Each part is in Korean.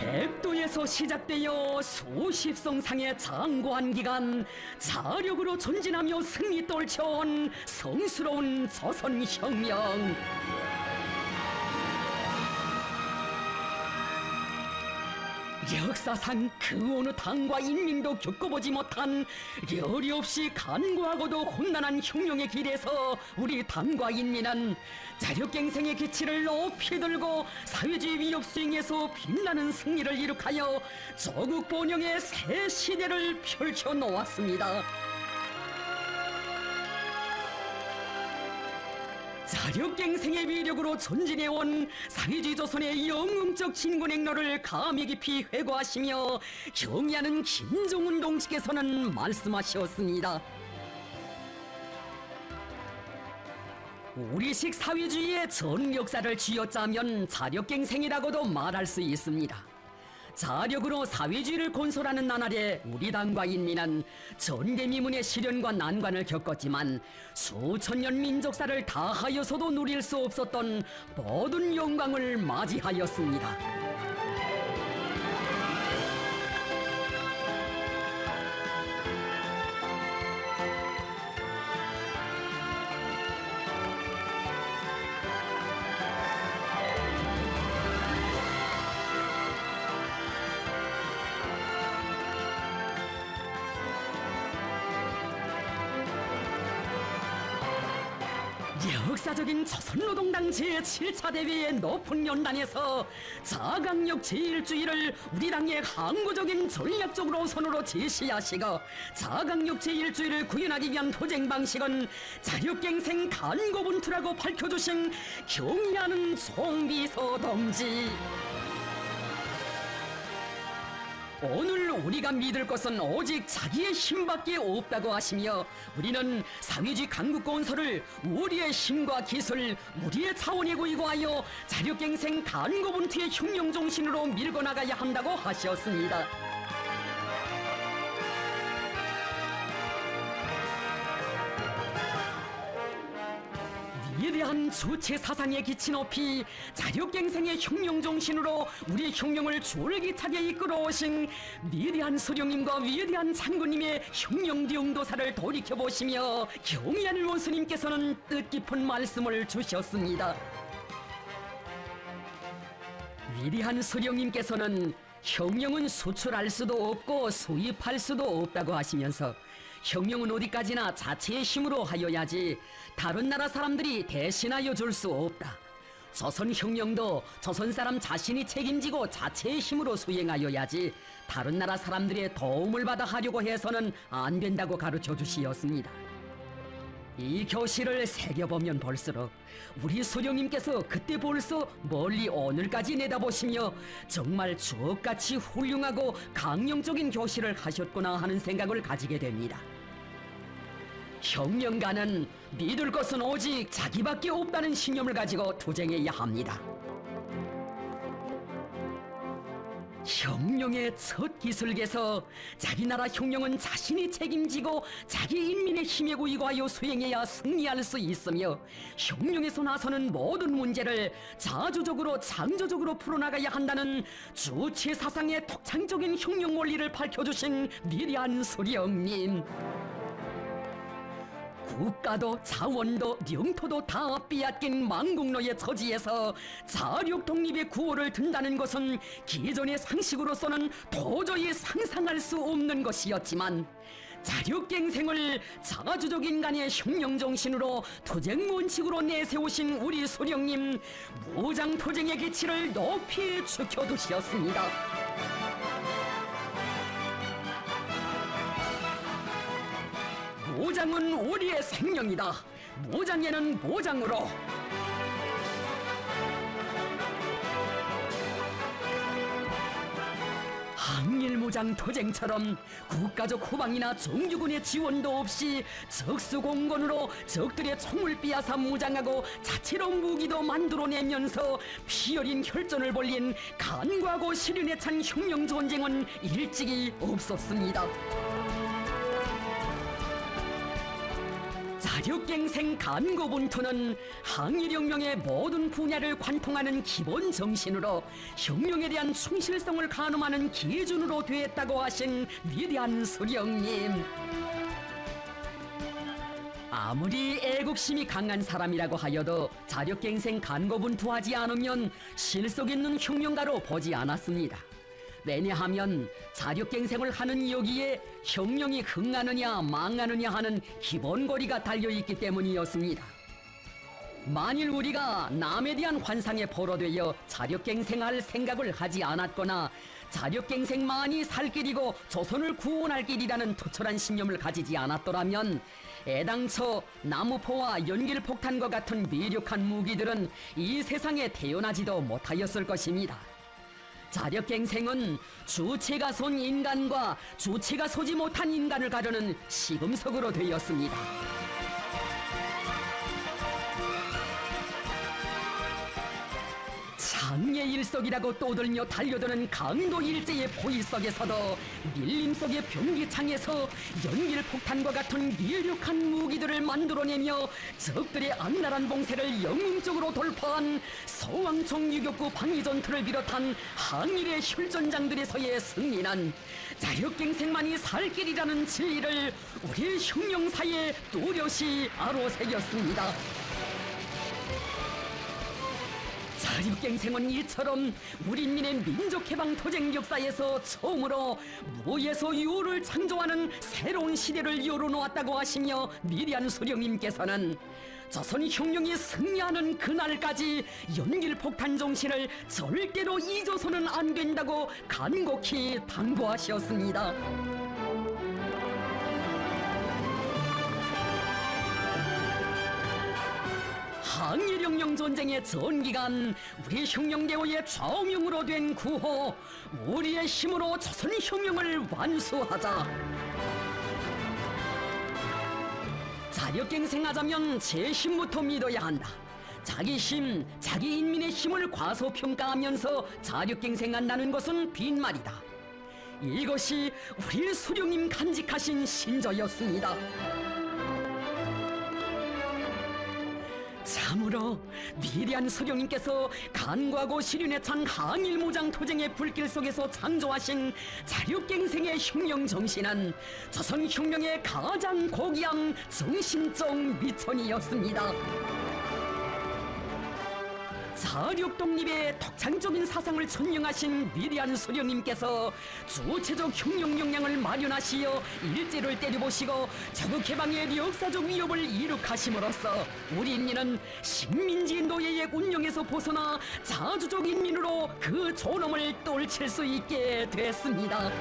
백도에서 시작되어 수십 성상의 장고한 기간 자력으로 전진하며 승리 떨쳐온 성스러운 조선혁명. 역사상 그 어느 당과 인민도 겪어보지 못한 려리 없이 간구하고도 험난한 혁명의 길에서 우리 당과 인민은 자력갱생의 기치를 높이 들고 사회주의 위력 수행에서 빛나는 승리를 이룩하여 조국 번영의 새 시대를 펼쳐놓았습니다. 자력갱생의 위력으로 전진해온 사회주의 조선의 영웅적 진군 행로를 감히 깊이 회고하시며 경의하는 김종운 동지께서는 말씀하셨습니다. 우리식 사회주의의 전 역사를 쥐어짜면 자력갱생이라고도 말할 수 있습니다. 자력으로 사회주의를 건설하는 나날에 우리 당과 인민은 전대미문의 시련과 난관을 겪었지만 수천 년 민족사를 다하여서도 누릴 수 없었던 모든 영광을 맞이하였습니다. 역사적인 조선노동당 제7차 대회의 높은 연단에서 자강력 제1주의를 우리 당의 항구적인 전략적 노선으로 제시하시고 자강력 제1주의를 구현하기 위한 도쟁 방식은 자력갱생 간고분투라고 밝혀주신 경의하는 송비서 동지. 오늘 우리가 믿을 것은 오직 자기의 힘밖에 없다고 하시며 우리는 사회주의 강국 건설을 우리의 힘과 기술, 우리의 차원에 구이고하여 자력갱생 간고분투의 혁명 정신으로 밀고 나가야 한다고 하셨습니다. 위대한 주체 사상의 기치 높이 자력갱생의 혁명 정신으로 우리 혁명을 졸기차게 이끌어오신 위대한 소령님과 위대한 장군님의 혁명 영도사를 돌이켜보시며 경의하는 원수님께서는 뜻깊은 말씀을 주셨습니다. 위대한 소령님께서는 혁명은 수출할 수도 없고 수입할 수도 없다고 하시면서 혁명은 어디까지나 자체의 힘으로 하여야지 다른 나라 사람들이 대신하여 줄 수 없다. 조선혁명도 조선 사람 자신이 책임지고 자체의 힘으로 수행하여야지 다른 나라 사람들의 도움을 받아 하려고 해서는 안 된다고 가르쳐 주시었습니다. 이 교실을 새겨보면 볼수록 우리 소령님께서 그때 벌써 멀리 오늘까지 내다보시며 정말 주옥같이 훌륭하고 강령적인 교실을 하셨구나 하는 생각을 가지게 됩니다. 혁명가는 믿을 것은 오직 자기밖에 없다는 신념을 가지고 투쟁해야 합니다. 혁명의 첫 기술에서 자기 나라 혁명은 자신이 책임지고 자기 인민의 힘에 구이고하여 수행해야 승리할 수 있으며 혁명에서 나서는 모든 문제를 자주적으로 창조적으로 풀어나가야 한다는 주체 사상의 독창적인 혁명 원리를 밝혀주신 위대한 소령님. 국가도 자원도 영토도 다 빼앗긴 망국노의 처지에서 자력 독립의 구호를 든다는 것은 기존의 상식으로서는 도저히 상상할 수 없는 것이었지만 자력갱생을 자주적 인간의 혁명정신으로 투쟁 원칙으로 내세우신 우리 소령님, 무장투쟁의 기치를 높이 지켜두셨습니다. 무장은 우리의 생명이다. 무장에는 무장으로. 항일무장 투쟁처럼 국가적 후방이나 정규군의 지원도 없이 적수공권으로 적들의 총을 빼앗아 무장하고 자체로 무기도 만들어내면서 피어린 혈전을 벌린 간과하고 시련에 찬 혁명전쟁은 일찍이 없었습니다. 자력갱생 간고분투는 항일혁명의 모든 분야를 관통하는 기본 정신으로 혁명에 대한 충실성을 가늠하는 기준으로 되었다고 하신 위대한 수령님. 아무리 애국심이 강한 사람이라고 하여도 자력갱생 간고분투하지 않으면 실속 있는 혁명가로 보지 않았습니다. 왜냐하면 자력갱생을 하는 여기에 혁명이 흥하느냐 망하느냐 하는 기본고리가 달려있기 때문이었습니다. 만일 우리가 남에 대한 환상에 포로되어 자력갱생할 생각을 하지 않았거나 자력갱생만이 살 길이고 조선을 구원할 길이라는 투철한 신념을 가지지 않았더라면 애당초 나무포와 연길폭탄과 같은 위력한 무기들은 이 세상에 태어나지도 못하였을 것입니다. 자력갱생은 주체가 선 인간과 주체가 서지 못한 인간을 가르는 시금석으로 되었습니다. 장예일석이라고 떠들며 달려드는 강도 일제의 포위 속에서도 밀림 속의 병기창에서 연길폭탄과 같은 위력한 무기들을 만들어내며 적들의 악랄한 봉쇄를 영웅적으로 돌파한 서왕청 유격구 방위전투를 비롯한 항일의 혈전장들에서의 승리는 자력갱생만이 살 길이라는 진리를 우리 혁명사에 뚜렷이 아로새겼습니다. 자력갱생은 이처럼 우리민의 민족해방투쟁 역사에서 처음으로 무에서 유를 창조하는 새로운 시대를 열어놓았다고 하시며 위대한 수령님께서는 조선혁명이 승리하는 그날까지 연길폭탄 정신을 절대로 잊어서는 안 된다고 간곡히 당부하셨습니다. 항일혁명 전쟁의 전기간 우리 혁명대오의 좌우명으로 된 구호, 우리의 힘으로 조선혁명을 완수하자. 자력갱생하자면 제 힘부터 믿어야 한다. 자기 힘, 자기 인민의 힘을 과소평가하면서 자력갱생한다는 것은 빈말이다. 이것이 우리 수령님 간직하신 신조였습니다. 참으로 위대한 수령님께서 간과하고 시륜에 찬 항일무장 투쟁의 불길 속에서 창조하신 자력갱생의 혁명 정신은 조선혁명의 가장 고귀한 정신적 미천이었습니다. 자력독립의 독창적인 사상을 천명하신 위대한 수령님께서 주체적 혁명 역량을 마련하시어 일제를 때려보시고 자국해방의 역사적 위협을 이룩하심으로써 우리 인민은 식민지 노예의 운영에서 벗어나 자주적 인민으로 그 존엄을 떨칠 수 있게 됐습니다.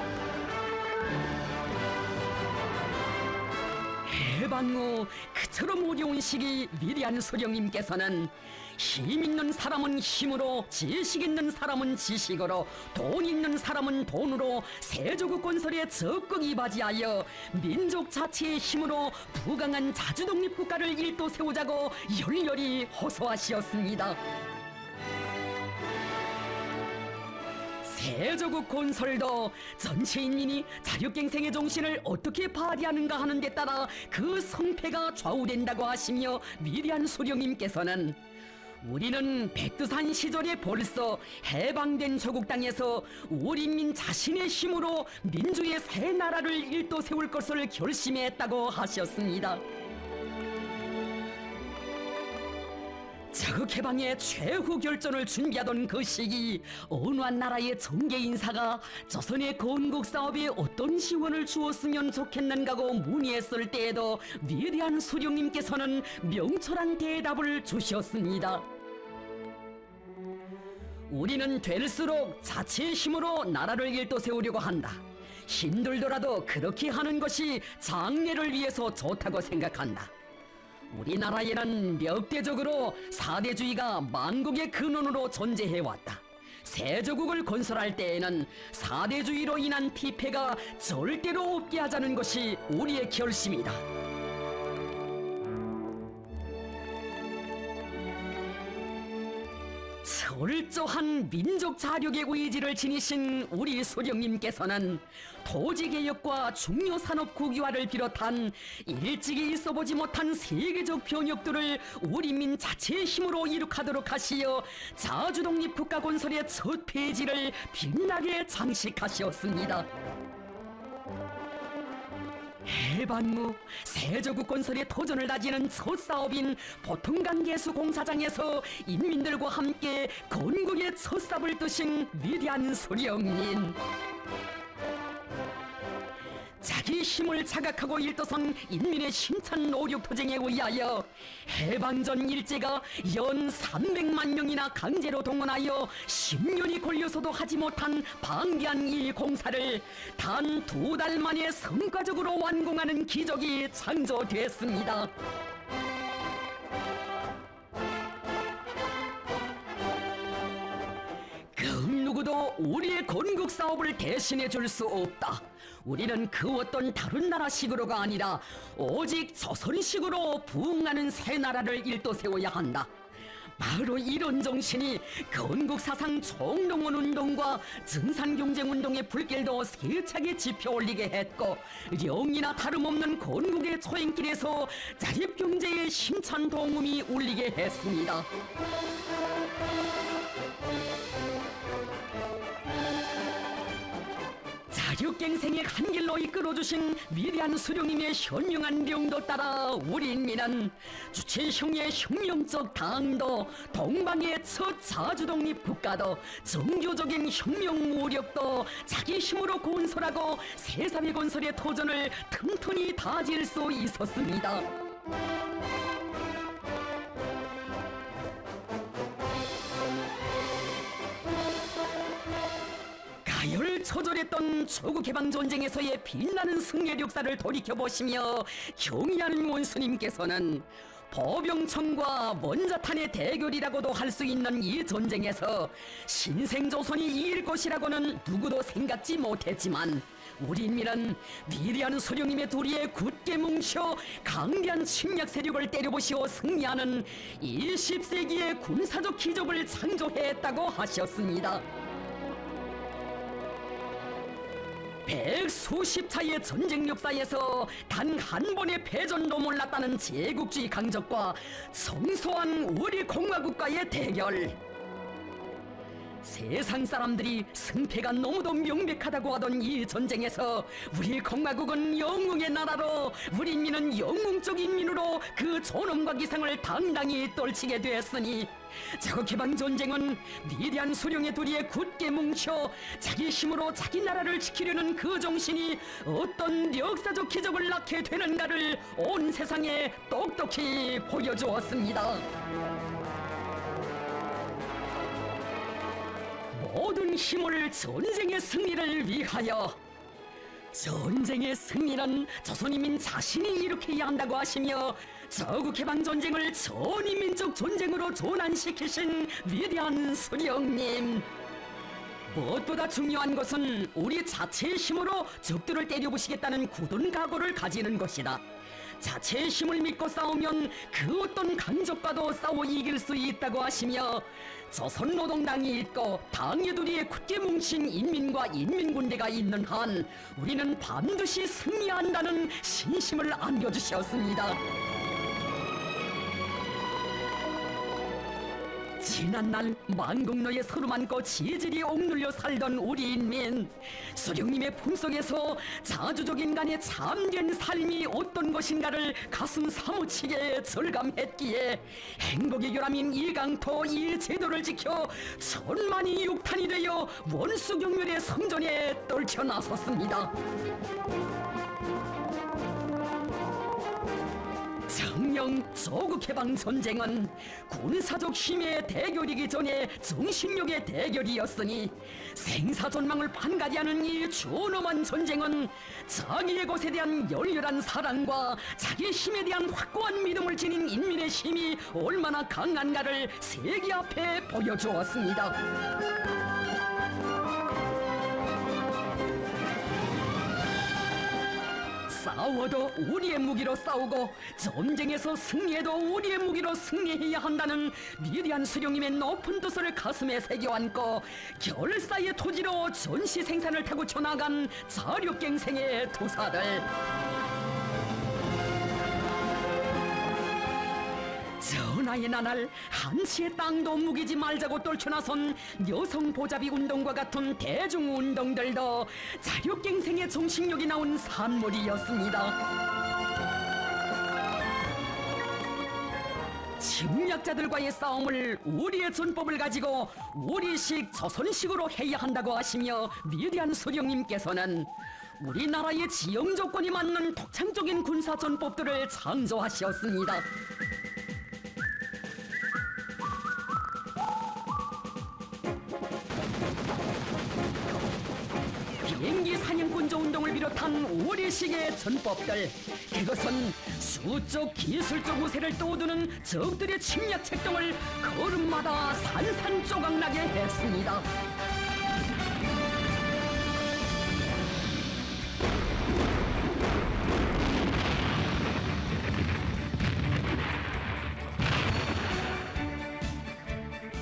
해방 후 그처럼 어려운 시기 위대한 수령님께서는 힘 있는 사람은 힘으로, 지식 있는 사람은 지식으로, 돈 있는 사람은 돈으로 세조국 건설에 적극 이바지하여 민족 자치의 힘으로 부강한 자주독립국가를 일도 세우자고 열렬히 호소하시었습니다. 세조국 건설도 전체 인민이 자력갱생의 정신을 어떻게 발휘하는가 하는 데 따라 그 성패가 좌우된다고 하시며 위대한 수령님께서는 우리는 백두산 시절에 벌써 해방된 조국 땅에서 우리 인민 자신의 힘으로 민주의 새 나라를 일도 세울 것을 결심했다고 하셨습니다. 자국해방의 최후 결전을 준비하던 그 시기 어느 한 나라의 정계 인사가 조선의 건국 사업에 어떤 지원을 주었으면 좋겠는가고 문의했을 때에도 위대한 수령님께서는 명철한 대답을 주셨습니다. 우리는 될수록 자체의 힘으로 나라를 일도 세우려고 한다. 힘들더라도 그렇게 하는 것이 장래를 위해서 좋다고 생각한다. 우리나라에는 역대적으로 사대주의가 만국의 근원으로 존재해왔다. 세조국을 건설할 때에는 사대주의로 인한 피폐가 절대로 없게 하자는 것이 우리의 결심이다. 철저한 민족 자력의 의지를 지니신 우리 소령님께서는 토지개혁과 중요산업 국유화를 비롯한 일찍이 있어보지 못한 세계적 변혁들을 우리 민 자체의 힘으로 이룩하도록 하시어 자주독립 국가 건설의 첫 페이지를 빛나게 장식하셨습니다. 해방 후 세조국 건설의 도전을 다지는 첫 사업인 보통간개수 공사장에서 인민들과 함께 건국의 첫 삽을 뜨신 위대한 소령님. 자기 힘을 자각하고 일떠선 인민의 힘찬 노력 투쟁에 의하여 해방전 일제가 연 300만 명이나 강제로 동원하여 10년이 걸려서도 하지 못한 방대한 이 공사를 단 2달 만에 성과적으로 완공하는 기적이 창조됐습니다. 그 누구도 우리의 건국 사업을 대신해 줄 수 없다. 우리는 그 어떤 다른 나라식으로가 아니라 오직 조선식으로 부흥하는 새 나라를 일떠세워야 한다. 바로 이런 정신이 건국사상 총동원운동과 증산경쟁운동의 불길도 세차게 지펴올리게 했고, 영이나 다름없는 건국의 초행길에서 자립경제의 힘찬 동음이 울리게 했습니다. 자력갱생의 한 길로 이끌어주신 위대한 수령님의 현명한 명도 따라 우리 인민은 주체형의 혁명적 당도, 동방의 첫 자주독립 국가도, 정교적인 혁명 무력도 자기 힘으로 건설하고 새사회 건설의 도전을 튼튼히 다질 수 있었습니다. 가열처절했던 조국해방전쟁에서의 빛나는 승리의 역사를 돌이켜보시며 경의하는 원수님께서는 보병청과 원자탄의 대결이라고도 할 수 있는 이 전쟁에서 신생조선이 이길 것이라고는 누구도 생각지 못했지만, 우리 인민은 위대한 소령님의 도리에 굳게 뭉쳐 강대한 침략 세력을 때려부시어 승리하는 20세기의 군사적 기적을 창조했다고 하셨습니다. 백수십 차의 전쟁 역사에서 단 한 번의 패전도 몰랐다는 제국주의 강적과 성소한 우리 공화국과의 대결. 세상 사람들이 승패가 너무도 명백하다고 하던 이 전쟁에서 우리 공화국은 영웅의 나라로, 우리 인민은 영웅적 인민으로 그 존엄과 기상을 당당히 떨치게 되었으니, 자국해방전쟁은 위대한 수령의 도리에 굳게 뭉쳐 자기 힘으로 자기 나라를 지키려는 그 정신이 어떤 역사적 기적을 낳게 되는가를 온 세상에 똑똑히 보여주었습니다. 모든 힘을 전쟁의 승리를 위하여. 전쟁의 승리는 조선인민 자신이 일으켜야 한다고 하시며 조국해방전쟁을 전인민족 전쟁으로 전환시키신 위대한 수령님. 무엇보다 중요한 것은 우리 자체의 힘으로 적들을 때려부시겠다는 굳은 각오를 가지는 것이다. 자체의 힘을 믿고 싸우면 그 어떤 강적과도 싸워 이길 수 있다고 하시며, 조선노동당이 있고 당의 도리에 굳게 뭉친 인민과 인민군대가 있는 한 우리는 반드시 승리한다는 신심을 안겨주셨습니다. 지난날 만국노에 서로 많고 지질이 옥눌려 살던 우리 인민, 수령님의 품속에서 자주적 인간의 참된 삶이 어떤 것인가를 가슴 사무치게 절감했기에 행복의 결함인 이 강토 이 제도를 지켜 천만이 육탄이 되어 원수경멸의 성전에 떨쳐 나섰습니다. 정령 조국해방전쟁은 군사적 힘의 대결이기 전에 정신력의 대결이었으니, 생사존망을 판가리하는 이 존엄한 전쟁은 자기의 것에 대한 열렬한 사랑과 자기 힘에 대한 확고한 믿음을 지닌 인민의 힘이 얼마나 강한가를 세계 앞에 보여주었습니다. 싸워도 우리의 무기로 싸우고 전쟁에서 승리해도 우리의 무기로 승리해야 한다는 위대한 수령님의 높은 뜻을 가슴에 새겨 안고 결사의 토지로 전시 생산을 타고 쳐나간 자력갱생의 도사들. 전하의 나날 한치의 땅도 무기지 말자고 떨쳐나선 여성 보잡이 운동과 같은 대중운동들도 자력갱생의 정신력이 나온 산물이었습니다. 침략자들과의 싸움을 우리의 전법을 가지고 우리식 조선식으로 해야 한다고 하시며 위대한 수령님께서는 우리나라의 지형 조건이 맞는 독창적인 군사 전법들을 창조하셨습니다. 비행기 사냥꾼조 운동을 비롯한 우리식의 전법들, 그것은 수적 기술적 우세를 떠오드는 적들의 침략 책동을 걸음마다 산산조각나게 했습니다.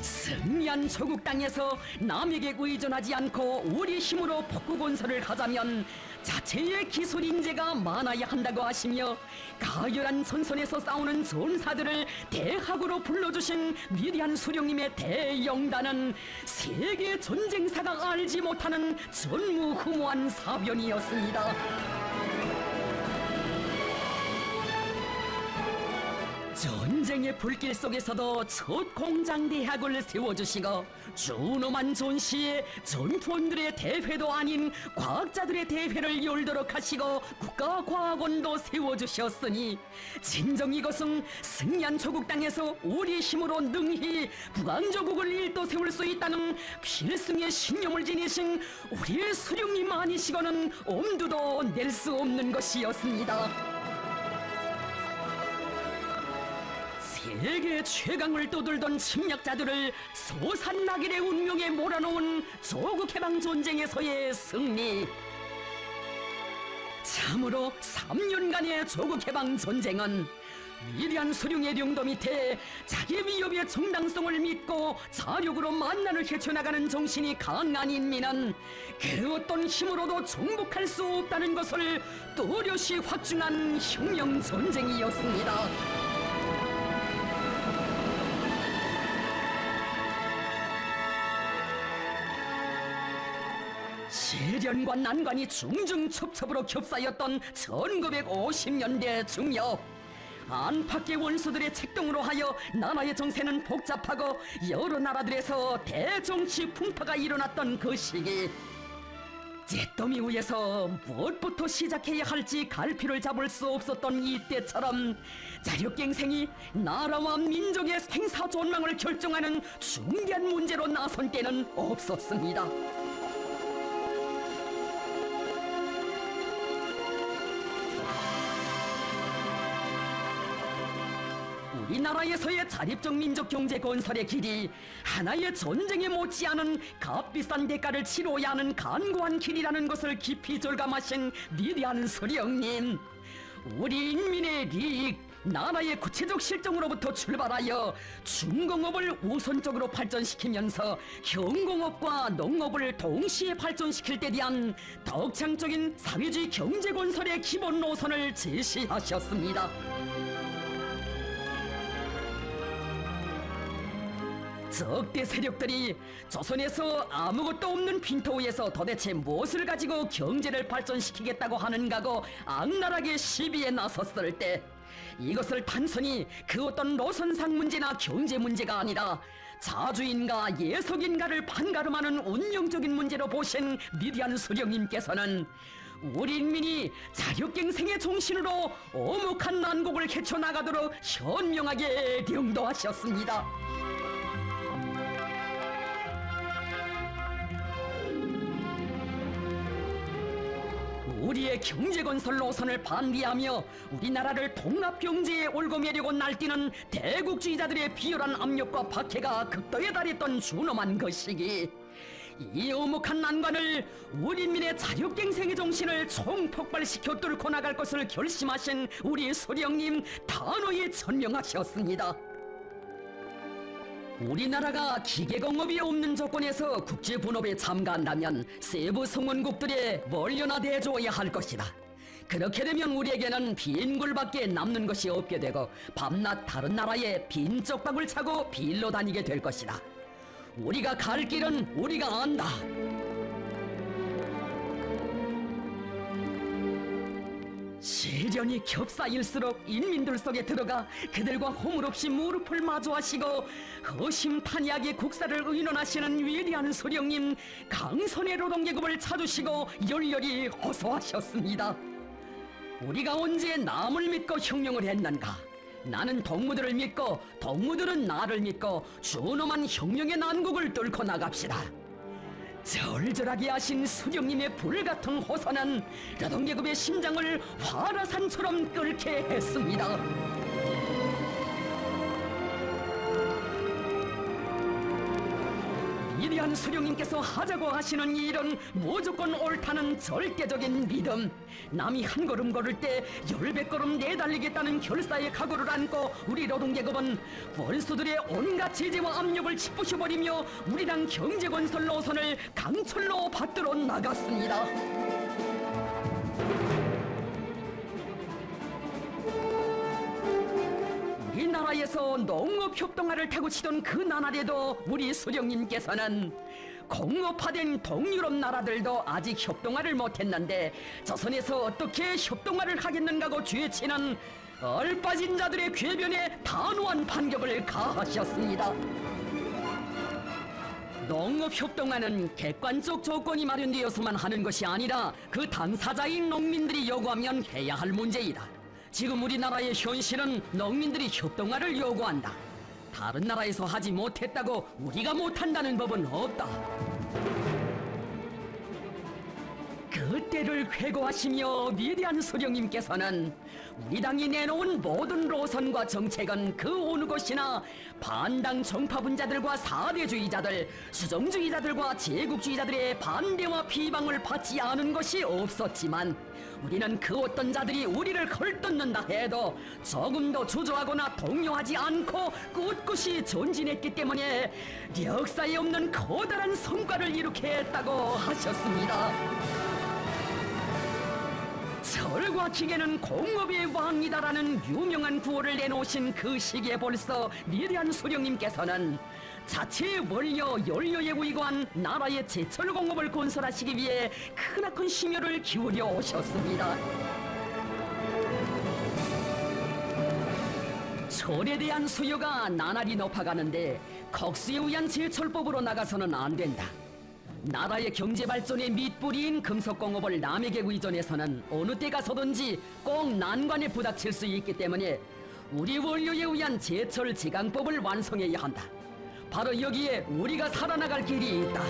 승리한 조국 땅에서 남에게 의존하지 않고 우리 힘으로 복구 건설을 하자면 자체의 기술 인재가 많아야 한다고 하시며 가열한 전선에서 싸우는 전사들을 대학으로 불러주신 위대한 수령님의 대영단은 세계 전쟁사가 알지 못하는 전무후무한 사변이었습니다. 전쟁의 불길 속에서도 첫 공장대학을 세워주시고 준엄한 전시에 전투원들의 대회도 아닌 과학자들의 대회를 열도록 하시고 국가과학원도 세워주셨으니 진정 이것은 승리한 조국 땅에서 우리 힘으로 능히 북왕조국을 일도 세울 수 있다는 필승의 신념을 지니신 우리의 수령님 아니시고는 엄두도 낼 수 없는 것이었습니다. 세계 최강을 떠들던 침략자들을 소산나길의 운명에 몰아넣은 조국해방 전쟁에서의 승리. 참으로 3년간의 조국해방 전쟁은 위대한 수령의 령도 밑에 자기 위협의 정당성을 믿고 자력으로 만난을 헤쳐나가는 정신이 강한 인민은 그 어떤 힘으로도 정복할 수 없다는 것을 또렷이 확증한 혁명 전쟁이었습니다. 시련과 난관이 중중첩첩으로 겹싸였던 1950년대 중엽, 안팎의 원수들의 책동으로 하여 나라의 정세는 복잡하고 여러 나라들에서 대정치 풍파가 일어났던 그 시기, 잿더미 위에서 무엇부터 시작해야 할지 갈피를 잡을 수 없었던 이때처럼 자력갱생이 나라와 민족의 생사존망을 결정하는 중대한 문제로 나선 때는 없었습니다. 우리나라에서의 자립적 민족 경제 건설의 길이 하나의 전쟁에 못지않은 값비싼 대가를 치러야 하는 간고한 길이라는 것을 깊이 절감하신 위대한 수령님, 우리 인민의 이익, 나라의 구체적 실정으로부터 출발하여 중공업을 우선적으로 발전시키면서 현공업과 농업을 동시에 발전시킬 때 대한 덕창적인 사회주의 경제 건설의 기본 노선을 제시하셨습니다. 적대 세력들이 조선에서 아무것도 없는 빈토에서 도대체 무엇을 가지고 경제를 발전시키겠다고 하는가고 악랄하게 시비에 나섰을 때, 이것을 단순히 그 어떤 노선상 문제나 경제 문제가 아니라 자주인가 예석인가를 판가름하는 운명적인 문제로 보신 위대한 수령님께서는 우리 인민이 자력갱생의 정신으로 오목한 난국을 헤쳐나가도록 현명하게 령도하셨습니다. 우리의 경제건설 노선을 반대하며 우리나라를 통합경제에 올고매려고 날뛰는 대국주의자들의 비열한 압력과 박해가 극도에 달했던 준엄한 그 시기, 이 엄혹한 난관을 우리 민의 자유갱생의 정신을 총폭발시켜 뚫고 나갈 것을 결심하신 우리 소령님 단호히 천명하셨습니다. 우리나라가 기계공업이 없는 조건에서 국제분업에 참가한다면 세부 성원국들에 멀려나 대줘야 할 것이다. 그렇게 되면 우리에게는 빈 굴밖에 남는 것이 없게 되고 밤낮 다른 나라에 빈 쪽박을 차고 빌로 다니게 될 것이다. 우리가 갈 길은 우리가 안다. 시련이 겹사일수록 인민들 속에 들어가 그들과 허물없이 무릎을 마주하시고 허심탄회하게 국사를 의논하시는 위대한 소령님 강선의 노동계급을 찾으시고 열렬히 호소하셨습니다. 우리가 언제 남을 믿고 혁명을 했는가? 나는 동무들을 믿고 동무들은 나를 믿고 준엄한 혁명의 난국을 뚫고 나갑시다. 절절하게 하신 수령님의 불같은 호소는 노동계급의 심장을 화라산처럼 끓게 했습니다. 위대한 수령님께서 하자고 하시는 이 일은 무조건 옳다는 절대적인 믿음, 남이 한 걸음 걸을 때 10배걸음 내달리겠다는 결사의 각오를 안고 우리 노동계급은 원수들의 온갖 제재와 압력을 짓부셔버리며 우리당 경제건설 노선을 강철로 받들어 나갔습니다. 우리나라에서 농업협동화를 타고 치던 그 나날에도 우리 수령님께서는 공업화된 동유럽 나라들도 아직 협동화를 못했는데 조선에서 어떻게 협동화를 하겠는가고 죄치는 얼빠진 자들의 궤변에 단호한 반격을 가하셨습니다. 농업협동화는 객관적 조건이 마련되어서만 하는 것이 아니라 그 당사자인 농민들이 요구하면 해야 할 문제이다. 지금 우리나라의 현실은 농민들이 협동화를 요구한다. 다른 나라에서 하지 못했다고 우리가 못한다는 법은 없다. 그때를 회고하시며 위대한 소령님께서는 우리 당이 내놓은 모든 노선과 정책은 그 어느 것이나 반당 정파분자들과 사대주의자들, 수정주의자들과 제국주의자들의 반대와 비방을 받지 않은 것이 없었지만 우리는 그 어떤 자들이 우리를 걸뜯는다 해도 조금도 주저하거나 동요하지 않고 꿋꿋이 전진했기 때문에 역사에 없는 커다란 성과를 이루게 했다고 하셨습니다. 철과 기계는 공업의 왕이다라는 유명한 구호를 내놓으신 그 시기에 벌써 위대한 수령님께서는 자체의 원료, 연료에 의거한 나라의 제철 공업을 건설하시기 위해 크나큰 심혈을 기울여 오셨습니다. 철에 대한 수요가 나날이 높아가는데 국수에 의한 제철법으로 나가서는 안 된다. 나라의 경제 발전의 밑뿌리인 금속공업을 남에게 의존해서는 어느 때 가서든지 꼭 난관에 부닥칠 수 있기 때문에 우리 원료에 의한 제철 제강법을 완성해야 한다. 바로 여기에 우리가 살아나갈 길이 있다.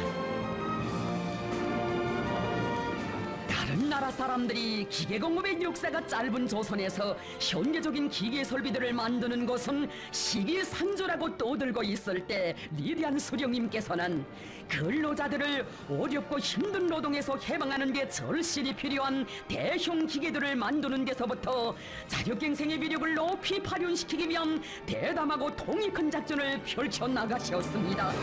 다른 나라 사람들이 기계공업의 역사가 짧은 조선에서 현대적인 기계 설비들을 만드는 것은 시기상조라고 떠들고 있을 때 위대한 수령님께서는 근로자들을 어렵고 힘든 노동에서 해방하는 데 절실히 필요한 대형 기계들을 만드는 데서부터 자력갱생의 위력을 높이 발현시키기 위한 대담하고 통이 큰 작전을 펼쳐나가셨습니다.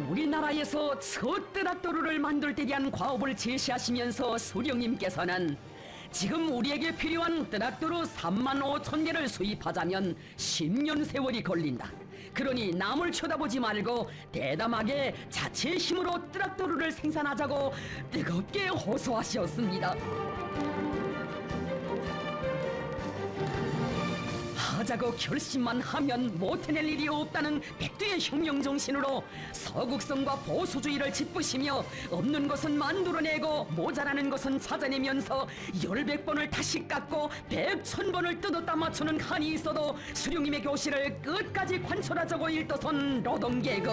우리나라에서 첫 트랙터를 만들 때 대한 과업을 제시하시면서 수령님께서는 지금 우리에게 필요한 트랙터로 3만 5천 개를 수입하자면 10년 세월이 걸린다. 그러니 남을 쳐다보지 말고 대담하게 자체의 힘으로 트랙터를 생산하자고 뜨겁게 호소하셨습니다. 하자고 결심만 하면 못해낼 일이 없다는 백두의 혁명 정신으로 서국성과 보수주의를 짓부시며 없는 것은 만들어내고 모자라는 것은 찾아내면서 10~100번을 다시 깎고 100~1000번을 뜯었다 맞추는 한이 있어도 수령님의 교실을 끝까지 관철하자고 일떠선 노동계급.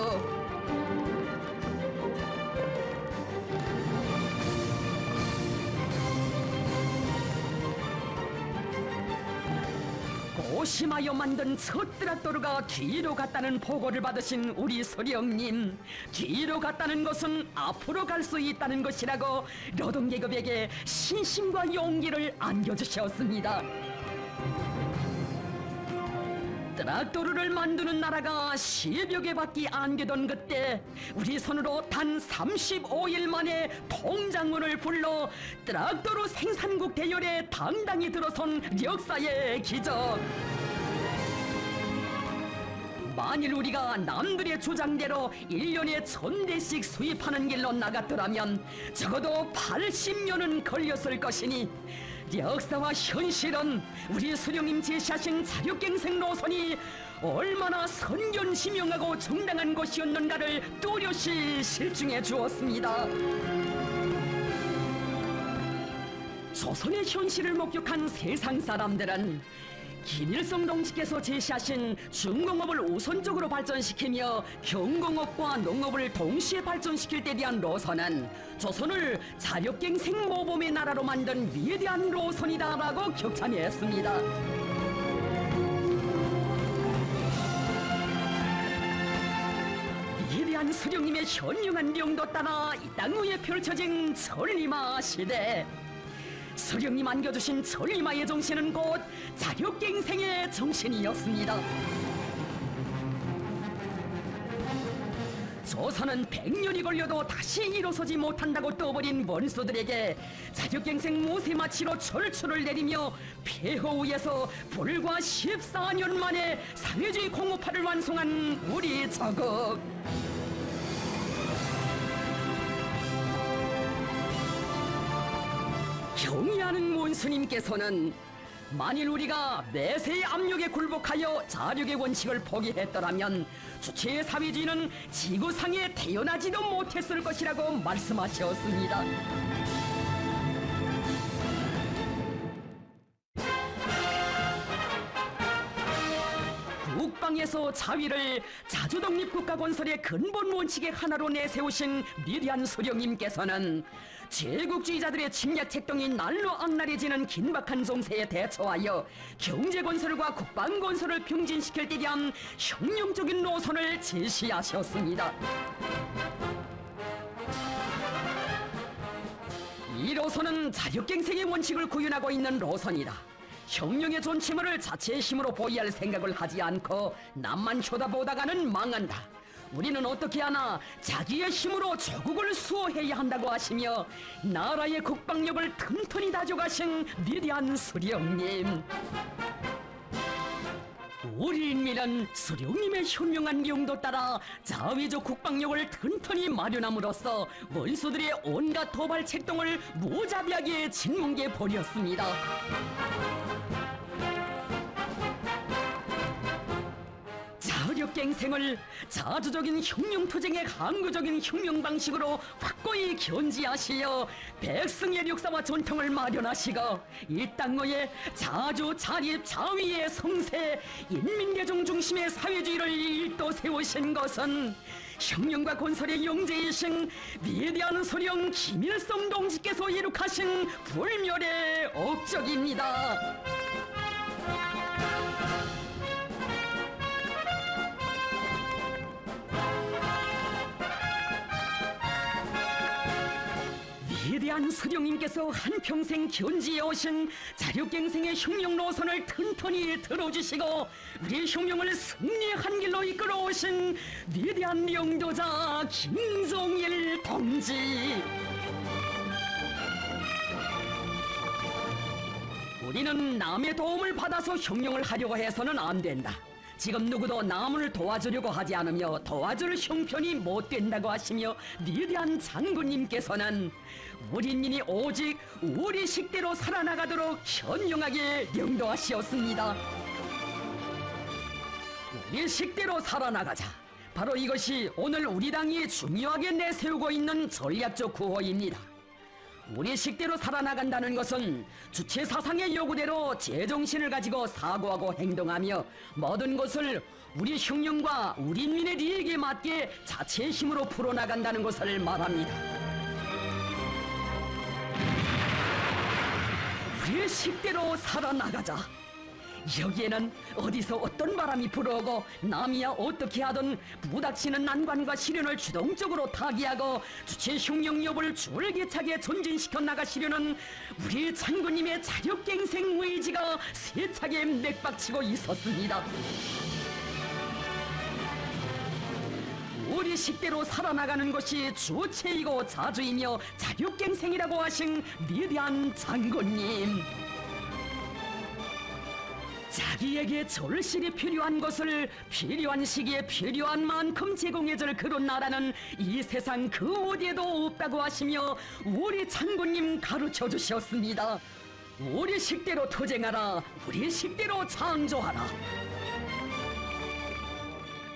조심하여 만든 섣드라또르가 뒤로 갔다는 보고를 받으신 우리 소령님, 뒤로 갔다는 것은 앞으로 갈 수 있다는 것이라고 노동계급에게 신심과 용기를 안겨주셨습니다. 트락토르를 만드는 나라가 10여 개밖에 안 되던 그때 우리 손으로 단 35일 만에 통장군을 불러 트락토르 생산국 대열에 당당히 들어선 역사의 기적. 만일 우리가 남들의 주장대로 1년에 1000대씩 수입하는 길로 나갔더라면 적어도 80년은 걸렸을 것이니 역사와 현실은 우리 수령님 제시하신 자력갱생 노선이 얼마나 선견지명하고 정당한 것이었는가를 또렷이 실증해 주었습니다. 조선의 현실을 목격한 세상 사람들은 김일성 동지께서 제시하신 중공업을 우선적으로 발전시키며 경공업과 농업을 동시에 발전시킬 때 대한 노선은 조선을 자력갱생 모범의 나라로 만든 위대한 노선이다라고 격찬했습니다. 위대한 수령님의 현명한 명도 따라 이 땅 위에 펼쳐진 천리마 시대. 수령님 안겨주신 천리마의 정신은 곧 자력갱생의 정신이었습니다. 조선은 100년이 걸려도 다시 일어서지 못한다고 떠버린 원수들에게 자력갱생 모세마치로 절출을 내리며 폐허 위에서 불과 14년 만에 사회주의 공업화를 완성한 우리 조국. 경의하는 원수님께서는 만일 우리가 내세의 압력에 굴복하여 자력의 원칙을 포기했더라면 주체의 사회주의는 지구상에 태어나지도 못했을 것이라고 말씀하셨습니다. 국방에서 자위를 자주독립국가 건설의 근본 원칙의 하나로 내세우신 위대한 수령님께서는 제국주의자들의 침략 책동이 날로 악랄해지는 긴박한 정세에 대처하여 경제건설과 국방건설을 병진시킬 때 대한 혁명적인 노선을 제시하셨습니다. 이 노선은 자력갱생의 원칙을 구현하고 있는 노선이다. 혁명의 존치물을 자체의 힘으로 보이할 생각을 하지 않고 남만 쳐다보다가는 망한다. 우리는 어떻게 하나 자기의 힘으로 조국을 수호해야 한다고 하시며 나라의 국방력을 튼튼히 다져가신 위대한 수령님. 우리 인민은 수령님의 현명한 명도 따라 자위적 국방력을 튼튼히 마련함으로써 원수들의 온갖 도발 책동을 무자비하게 짓뭉개 버렸습니다. 자력갱생을 자주적인 혁명투쟁의 항구적인 혁명 방식으로 확고히 견지하시어 백성의 역사와 전통을 마련하시고 이 땅의 자주 자립 자위의 성세 인민대중 중심의 사회주의를 일도 세우신 것은 혁명과 건설의 영재이신 위대한 소령 김일성 동지께서 이룩하신 불멸의 업적입니다. 위대한 수령님께서 한평생 견지해 오신 자력갱생의 혁명 노선을 튼튼히 들어주시고 우리 혁명을 승리한 길로 이끌어 오신 위대한 명도자 김종일 동지. 우리는 남의 도움을 받아서 혁명을 하려고 해서는 안 된다. 지금 누구도 남을 도와주려고 하지 않으며 도와줄 형편이 못 된다고 하시며 위대한 장군님께서는 우리 인민이 오직 우리 식대로 살아나가도록 현명하게 명도하시었습니다. 우리 식대로 살아나가자. 바로 이것이 오늘 우리 당이 중요하게 내세우고 있는 전략적 구호입니다. 우리 식대로 살아나간다는 것은 주체 사상의 요구대로 제정신을 가지고 사고하고 행동하며 모든 것을 우리 혁명과 우리 인민의利益에 맞게 자체의 힘으로 풀어나간다는 것을 말합니다. 우리 식대로 살아나가자. 여기에는 어디서 어떤 바람이 불어오고 남이야 어떻게 하든 부닥치는 난관과 시련을 주동적으로 타개하고 주체 흉령 여부를 줄기차게 전진시켜 나가시려는 우리 장군님의 자력갱생 의지가 세차게 맥박치고 있었습니다. 우리 식대로 살아나가는 것이 주체이고 자주이며 자력갱생이라고 하신 위대한 장군님. 자기에게 절실히 필요한 것을 필요한 시기에 필요한 만큼 제공해줄 그런 나라는 이 세상 그 어디에도 없다고 하시며 우리 장군님 가르쳐 주셨습니다. 우리 식대로 투쟁하라. 우리 식대로 창조하라.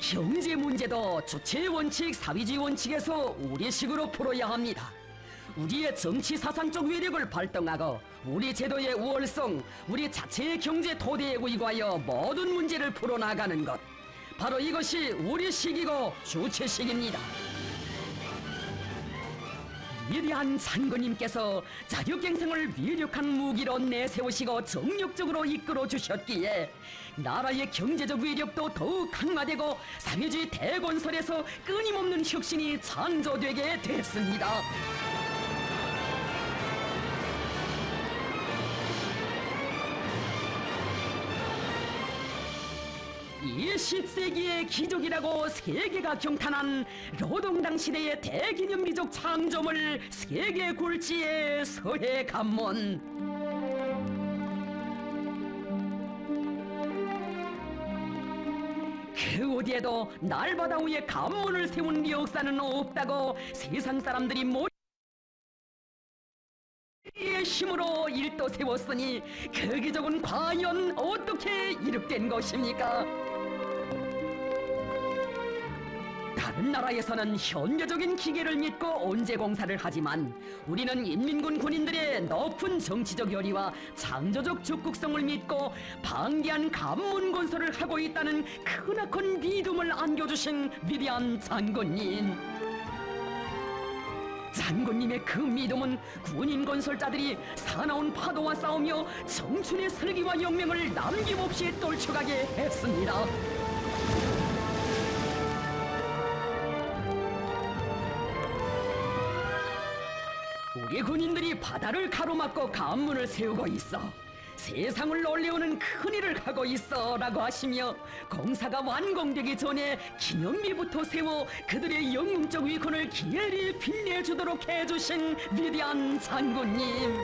경제 문제도 주체 원칙, 사회주의 원칙에서 우리식으로 풀어야 합니다. 우리의 정치 사상적 위력을 발동하고 우리 제도의 우월성, 우리 자체의 경제 토대에 의거하여 모든 문제를 풀어나가는 것, 바로 이것이 우리식이고 주체식입니다. 위대한 장군님께서 자력갱생을 위력한 무기로 내세우시고 정력적으로 이끌어 주셨기에 나라의 경제적 위력도 더욱 강화되고 사회주의 대건설에서 끊임없는 혁신이 창조되게 됐습니다. 이 10세기의 기적이라고 세계가 경탄한 노동당 시대의 대기념비적 창조물 세계 굴지의 서해 관문. 그 어디에도 날바다 위에 관문을 세운 역사는 없다고 세상 사람들이 의 힘으로 일도 세웠으니 그 기적은 과연 어떻게 이룩된 것입니까? 다른 나라에서는 현대적인 기계를 믿고 언제 공사를 하지만 우리는 인민군 군인들의 높은 정치적 열의와 창조적 적극성을 믿고 방대한 관문 건설을 하고 있다는 크나큰 믿음을 안겨주신 위대한 장군님. 장군님의 그 믿음은 군인 건설자들이 사나운 파도와 싸우며 청춘의 슬기와 영명을 남김없이 떨쳐가게 했습니다. 우리 군인들이 바다를 가로막고 관문을 세우고 있어 세상을 놀래우는 큰일을 하고 있어 라고 하시며 공사가 완공되기 전에 기념비부터 세워 그들의 영웅적 위권을 기어이 빛내주도록 해주신 위대한 장군님.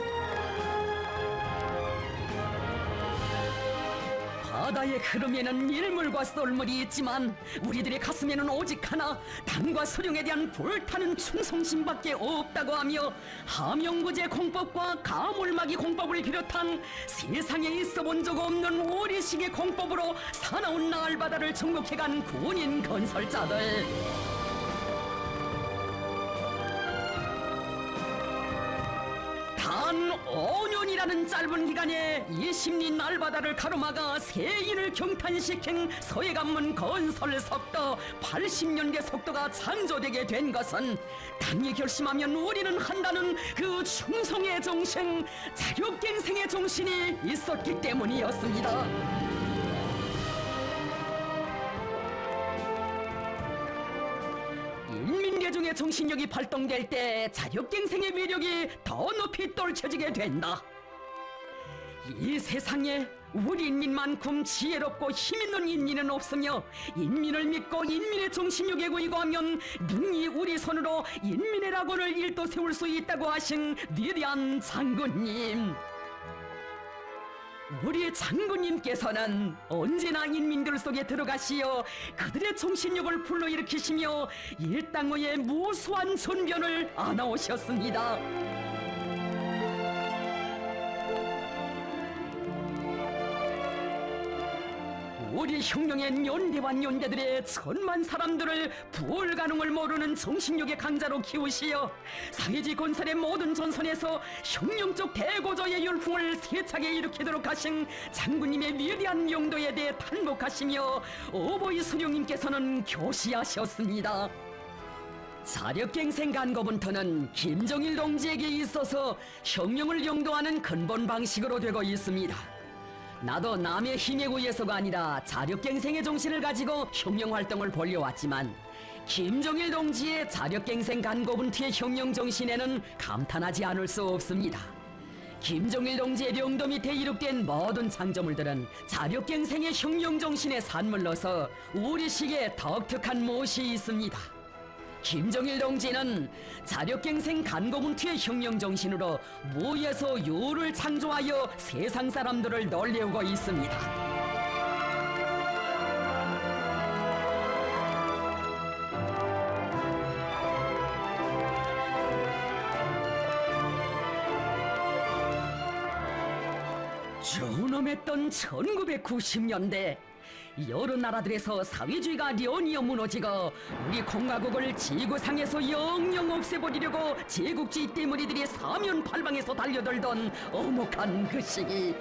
바다의 흐름에는 일물과 썰물이 있지만 우리들의 가슴에는 오직 하나 당과 수령에 대한 불타는 충성심밖에 없다고 하며 함영구제 공법과 가물막이 공법을 비롯한 세상에 있어본 적 없는 우리식의 공법으로 사나운 날바다를 정복해간 군인 건설자들. 단 5년이라는 짧은 기간에 20리 날바다를 가로막아 세인을 경탄시킨 서해관문 건설 속도 80년대 속도가 창조되게 된 것은 당이 결심하면 우리는 한다는 그 충성의 정신, 자력갱생의 정신이 있었기 때문이었습니다. 인민대중의 정신력이 발동될 때 자력갱생의 위력이 더 높이 떨쳐지게 된다. 이 세상에 우리 인민만큼 지혜롭고 힘있는 인민은 없으며 인민을 믿고 인민의 정신력에 의거하면 능히 우리 손으로 인민의 낙원을 일도 세울 수 있다고 하신 위대한 장군님. 우리 장군님께서는 언제나 인민들 속에 들어가시어 그들의 정신력을 불러일으키시며 일당의 무수한 전변을 안아오셨습니다. 우리 혁명의 연대와 연대들의 천만 사람들을 불가능을 모르는 정신력의 강자로 키우시어 사회주의 건설의 모든 전선에서 혁명적 대고조의 열풍을 세차게 일으키도록 하신 장군님의 위대한 용도에 대해 탄복하시며 어버이 수령님께서는 교시하셨습니다. 자력갱생 간거부터는 김정일 동지에게 있어서 혁명을 영도하는 근본 방식으로 되고 있습니다. 나도 남의 힘에 의해서가 아니라 자력갱생의 정신을 가지고 혁명 활동을 벌여왔지만 김정일 동지의 자력갱생 간고분투의 혁명 정신에는 감탄하지 않을 수 없습니다. 김정일 동지의 명도 밑에 이룩된 모든 창조물들은 자력갱생의 혁명 정신의 산물로서 우리식의 독특한 못이 있습니다. 김정일 동지는 자력갱생 간고분투의 혁명 정신으로 무에서 유를 창조하여 세상 사람들을 놀래우고 있습니다. 존엄했던 1990년대 여러 나라들에서 사회주의가 련이어 무너지고 우리 공화국을 지구상에서 영영 없애버리려고 제국주의 때무리들이 사면팔방에서 달려들던 엄혹한 그 시기,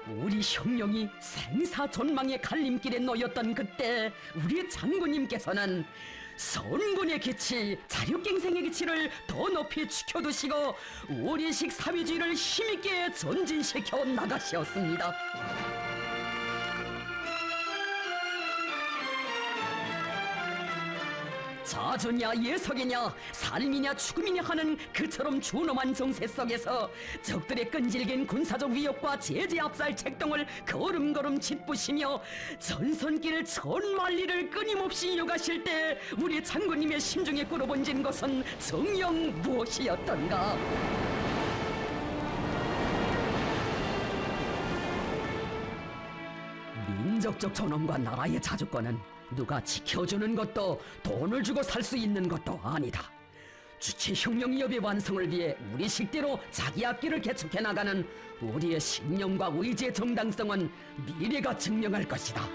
우리 혁명이 생사존망의 갈림길에 놓였던 그때 우리 장군님께서는 선군의 기치, 자력갱생의 기치를 더 높이 지켜두시고 우리식 사회주의를 힘있게 전진시켜 나가셨습니다. 자주냐 예석이냐 삶이냐 죽음이냐 하는 그처럼 준엄한 정세 속에서 적들의 끈질긴 군사적 위협과 제재 압살 책동을 걸음걸음 짓부시며 전선길 천만리를 끊임없이 이어가실 때 우리 장군님의 심중에 꿇어번진 것은 정녕 무엇이었던가. 민족적 존엄과 나라의 자주권은 누가 지켜주는 것도 돈을 주고 살 수 있는 것도 아니다. 주체혁명위협의 완성을 위해 우리 식대로 자기 앞길을 개척해 나가는 우리의 신념과 의지의 정당성은 미래가 증명할 것이다.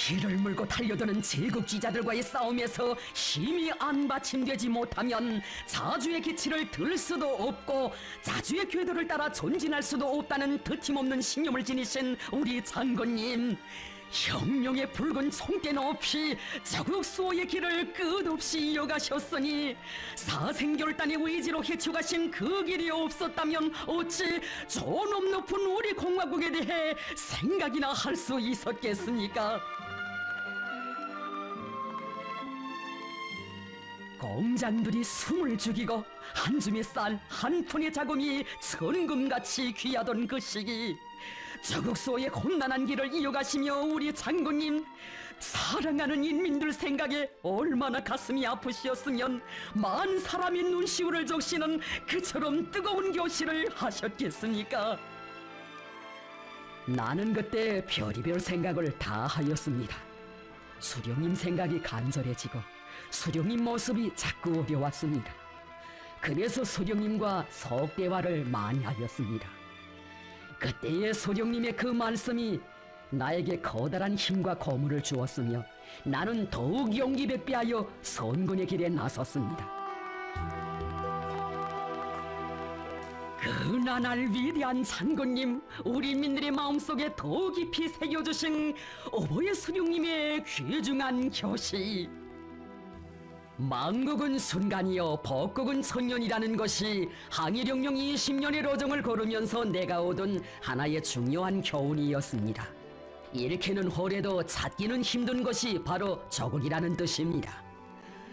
피를 물고 달려드는 제국주의자들과의 싸움에서 힘이 안 받침되지 못하면 자주의 기치를 들 수도 없고 자주의 궤도를 따라 전진할 수도 없다는 드팀없는 신념을 지니신 우리 장군님, 혁명의 붉은 총대 높이 자국 수호의 길을 끝없이 이어가셨으니 사생결단의 의지로 헤쳐가신 그 길이 없었다면 어찌 존엄 높은 우리 공화국에 대해 생각이나 할 수 있었겠습니까? 공장들이 숨을 죽이고 한 줌의 쌀, 한 푼의 자금이 천금같이 귀하던 그 시기, 저국소의 곤란한 길을 이어가시며 우리 장군님, 사랑하는 인민들 생각에 얼마나 가슴이 아프시었으면 만 사람의 눈시울을 적시는 그처럼 뜨거운 교실을 하셨겠습니까? 나는 그때 별의별 생각을 다 하였습니다. 수령님 생각이 간절해지고 수령님 모습이 자꾸 어려웠습니다. 그래서 수령님과 석대화를 많이 하였습니다. 그때의 수령님의 그 말씀이 나에게 커다란 힘과 거물을 주었으며 나는 더욱 용기 백배하여 선군의 길에 나섰습니다. 그 나날 위대한 장군님, 우리 민들의 마음속에 더 깊이 새겨주신 어버이 수령님의 귀중한 교시, 만국은 순간이요 법국은 천년이라는 것이 항일혁명 20년의 로정을 걸으면서 내가 얻은 하나의 중요한 교훈이었습니다. 잃기는 홀해도 찾기는 힘든 것이 바로 조국이라는 뜻입니다.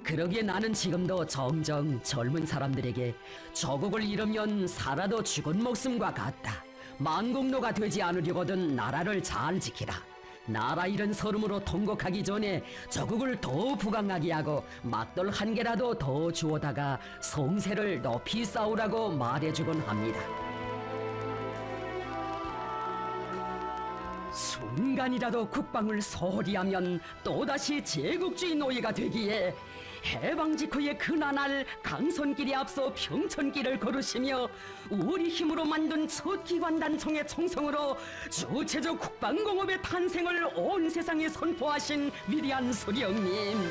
그러기에 나는 지금도 정정 젊은 사람들에게 조국을 잃으면 살아도 죽은 목숨과 같다. 만국노가 되지 않으려거든 나라를 잘 지키라. 나라 잃은 서름으로 통곡하기 전에 조국을 더 부강하게 하고 막돌 한 개라도 더 주워다가 성세를 높이 쌓으라고 말해주곤 합니다. 순간이라도 국방을 소홀히 하면 또다시 제국주의 노예가 되기에 해방 직후의 그 나날 강선길에 앞서 평천길을 걸으시며 우리 힘으로 만든 첫 기관단총의 총성으로 주체적 국방공업의 탄생을 온 세상에 선포하신 위대한 수령님,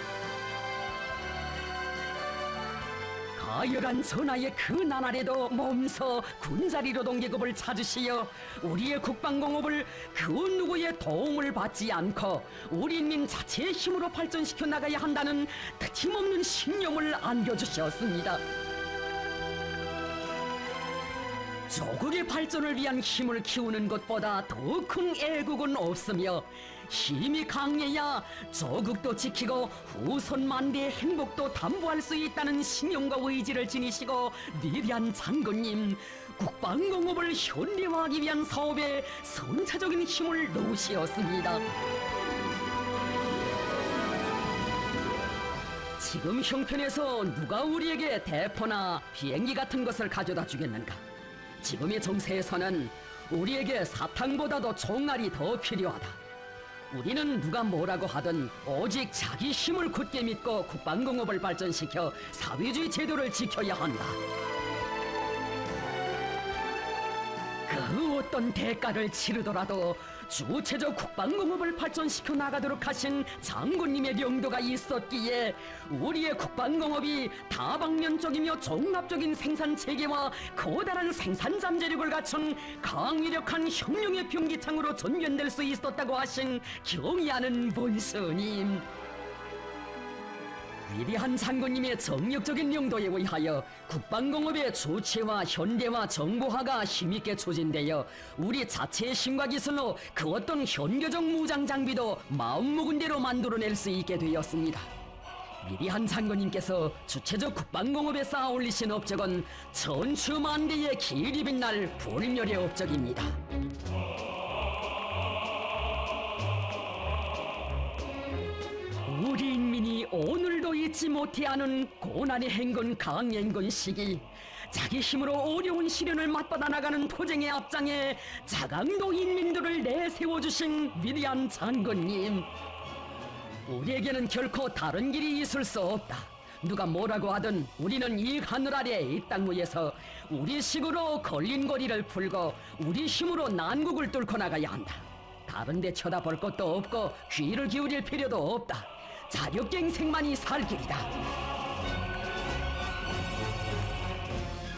가열한 전하의 그 나날에도 몸서 군자리 노동계급을 찾으시어 우리의 국방공업을 그 누구의 도움을 받지 않고 우리 인민 자체의 힘으로 발전시켜 나가야 한다는 드침없는 신념을 안겨주셨습니다. 조국의 발전을 위한 힘을 키우는 것보다 더 큰 애국은 없으며 힘이 강해야 조국도 지키고 후손 만대의 행복도 담보할 수 있다는 신념과 의지를 지니시고 위대한 장군님, 국방공업을 현대화하기 위한 사업에 선차적인 힘을 놓으시었습니다. 지금 형편에서 누가 우리에게 대포나 비행기 같은 것을 가져다 주겠는가? 지금의 정세에서는 우리에게 사탕보다도 총알이 더 필요하다. 우리는 누가 뭐라고 하든 오직 자기 힘을 굳게 믿고 국방공업을 발전시켜 사회주의 제도를 지켜야 한다. 그 어떤 대가를 치르더라도 주체적 국방공업을 발전시켜 나가도록 하신 장군님의 명도가 있었기에 우리의 국방공업이 다방면적이며 종합적인 생산체계와 커다란 생산 잠재력을 갖춘 강위력한 혁명의 병기창으로 전면될 수 있었다고 하신 경의하는 본스님. 위대한 장군님의 정력적인 명도에 의하여 국방공업의 주체와 현대화 정보화가 힘있게 추진되어 우리 자체의 힘과 기술로 그 어떤 현교적 무장 장비도 마음먹은 대로 만들어낼 수 있게 되었습니다. 위대한 장군님께서 주체적 국방공업에 쌓아 올리신 업적은 천추만대의 길이 빛날 불멸의 업적입니다. 우리 인민이 오늘도 잊지 못해하는 고난의 행군 강행군 시기, 자기 힘으로 어려운 시련을 맞받아 나가는 투쟁의 앞장에 자강도 인민들을 내세워주신 위대한 장군님, 우리에게는 결코 다른 길이 있을 수 없다. 누가 뭐라고 하든 우리는 이 하늘 아래 이 땅 위에서 우리 식으로 걸린 거리를 풀고 우리 힘으로 난국을 뚫고 나가야 한다. 다른 데 쳐다볼 것도 없고 귀를 기울일 필요도 없다. 자력갱생만이 살 길이다.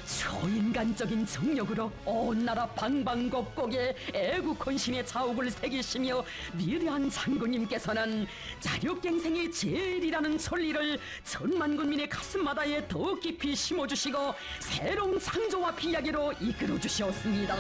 초인간적인 정력으로 온 나라 방방곡곡에 애국 헌신의 자욱을 새기시며 위대한 장군님께서는 자력갱생의 제일이라는 천리를 천만 군민의 가슴마다에 더 깊이 심어주시고 새로운 창조와 비약으로 이끌어주셨습니다.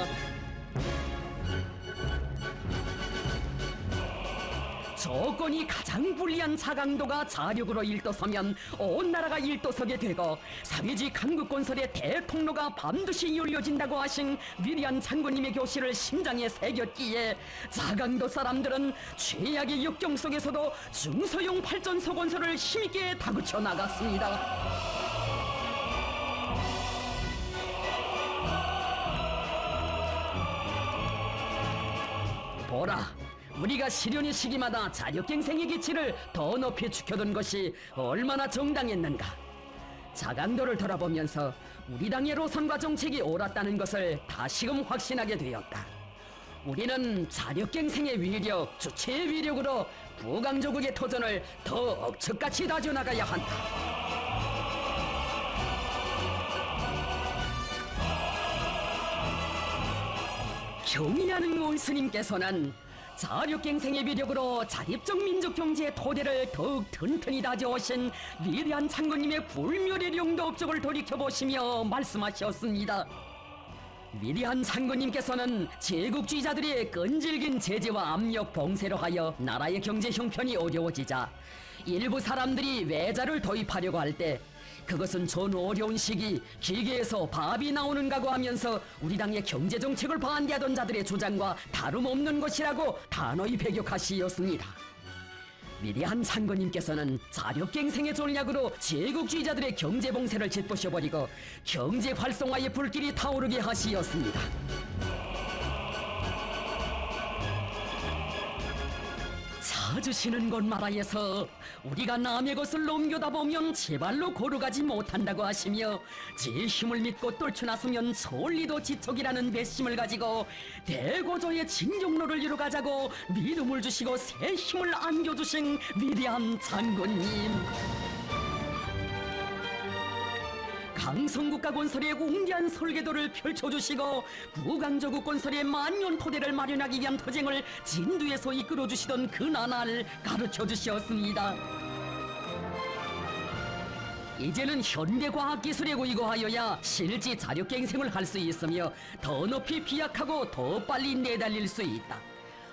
조건이 가장 불리한 자강도가 자력으로 일떠서면 온 나라가 일떠서게 되고 사회주의 강국 건설의 대통로가 반드시 열려진다고 하신 위대한 장군님의 교시를 심장에 새겼기에 자강도 사람들은 최악의 역경 속에서도 중소형 발전소 건설을 힘있게 다그쳐 나갔습니다. 보라, 우리가 시련의 시기마다 자력갱생의 기치를 더 높이 지켜둔 것이 얼마나 정당했는가. 자강도를 돌아보면서 우리 당의 노선과 정책이 옳았다는 것을 다시금 확신하게 되었다. 우리는 자력갱생의 위력, 주체의 위력으로 부강조국의 토전을 더 억척같이 다져나가야 한다. 경의하는 원스님께서는 자력갱생의 위력으로 자립적 민족 경제의 토대를 더욱 튼튼히 다져오신 위대한 장군님의 불멸의 용도 업적을 돌이켜보시며 말씀하셨습니다. 위대한 장군님께서는 제국주의자들의 끈질긴 제재와 압력 봉쇄로 하여 나라의 경제 형편이 어려워지자 일부 사람들이 외자를 도입하려고 할 때 그것은 전 어려운 시기 길게에서 밥이 나오는 가고 하면서 우리 당의 경제정책을 반대하던 자들의 주장과 다름없는 것이라고 단호히 배격하시었습니다. 위대한 장군님께서는 자력갱생의 전략으로 제국주의자들의 경제봉쇄를 짓부셔버리고 경제 활성화의 불길이 타오르게 하시었습니다. 찾으시는 곳마다에서 우리가 남의 것을 넘겨다 보면 제 발로 걸어가지 못한다고 하시며 제 힘을 믿고 뚫쳐 나서면 천리도 지척이라는 배심을 가지고 대고조의 진정로를 이루가자고 믿음을 주시고 새 힘을 안겨주신 위대한 장군님, 강성국가 건설의 웅대한 설계도를 펼쳐주시고 부강조국 건설의 만년 토대를 마련하기 위한 투쟁을 진두에서 이끌어주시던 그 나날 가르쳐주셨습니다. 이제는 현대과학기술에 의거하여야 실제 자력갱생을 할 수 있으며 더 높이 비약하고 더 빨리 내달릴 수 있다.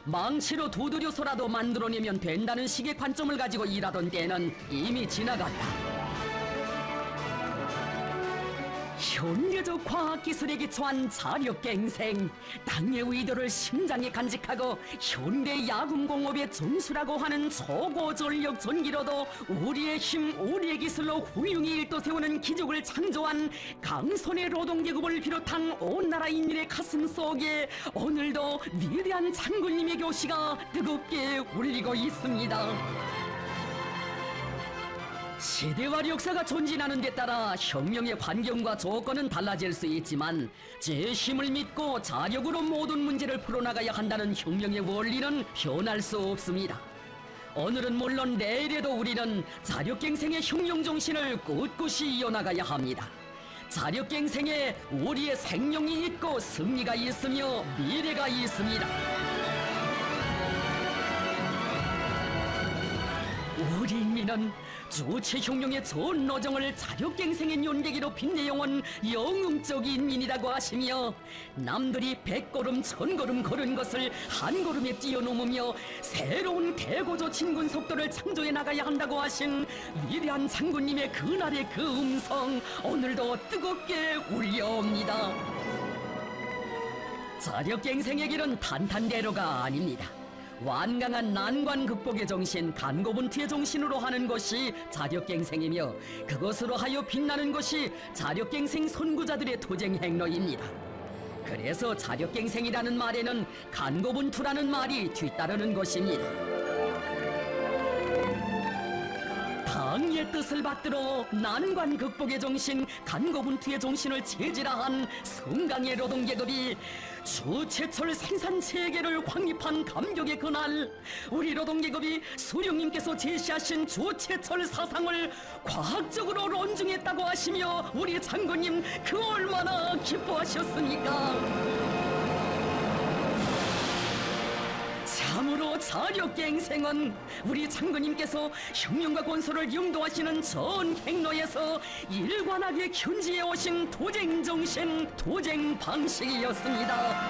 망치로 두드려서라도 만들어내면 된다는 식의 관점을 가지고 일하던 때는 이미 지나갔다. 현대적 과학기술에 기초한 자력갱생, 땅의 의도를 심장에 간직하고 현대 야금공업의 전수라고 하는 초고전력 전기로도 우리의 힘, 우리의 기술로 훌륭히 일도 세우는 기적을 창조한 강선의 노동계급을 비롯한 온 나라 인민의 가슴 속에 오늘도 위대한 장군님의 교시가 뜨겁게 울리고 있습니다. 시대와 역사가 존진하는 데 따라 혁명의 환경과 조건은 달라질 수 있지만 제 힘을 믿고 자력으로 모든 문제를 풀어나가야 한다는 혁명의 원리는 변할 수 없습니다. 오늘은 물론 내일에도 우리는 자력갱생의 혁명 정신을 꿋꿋이 이어나가야 합니다. 자력갱생에 우리의 생명이 있고 승리가 있으며 미래가 있습니다. 우리 인민은 주체혁명의 전 노정을 자력갱생의 연대기로 빛내어온 영웅적 인민이라고 하시며 남들이 100걸음 1000걸음 걸은 것을 한 걸음에 뛰어넘으며 새로운 대고조 진군 속도를 창조해 나가야 한다고 하신 위대한 장군님의 그날의 그 음성 오늘도 뜨겁게 울려옵니다. 자력갱생의 길은 탄탄대로가 아닙니다. 완강한 난관 극복의 정신, 간고분투의 정신으로 하는 것이 자력갱생이며 그것으로 하여 빛나는 것이 자력갱생 선구자들의 도쟁 행로입니다. 그래서 자력갱생이라는 말에는 간고분투라는 말이 뒤따르는 것입니다. 당의 뜻을 받들어 난관 극복의 정신, 간고분투의 정신을 체질화한 성강의 노동계급이 주체철 생산체계를 확립한 감격의 그날, 우리 노동계급이 수령님께서 제시하신 주체철 사상을 과학적으로 론중했다고 하시며 우리 장군님 그 얼마나 기뻐하셨습니까? 참으로 자력갱생은 우리 장군님께서 혁명과 건설을 영도하시는 전 행로에서 일관하게 견지해 오신 도쟁 정신, 도쟁 방식이었습니다.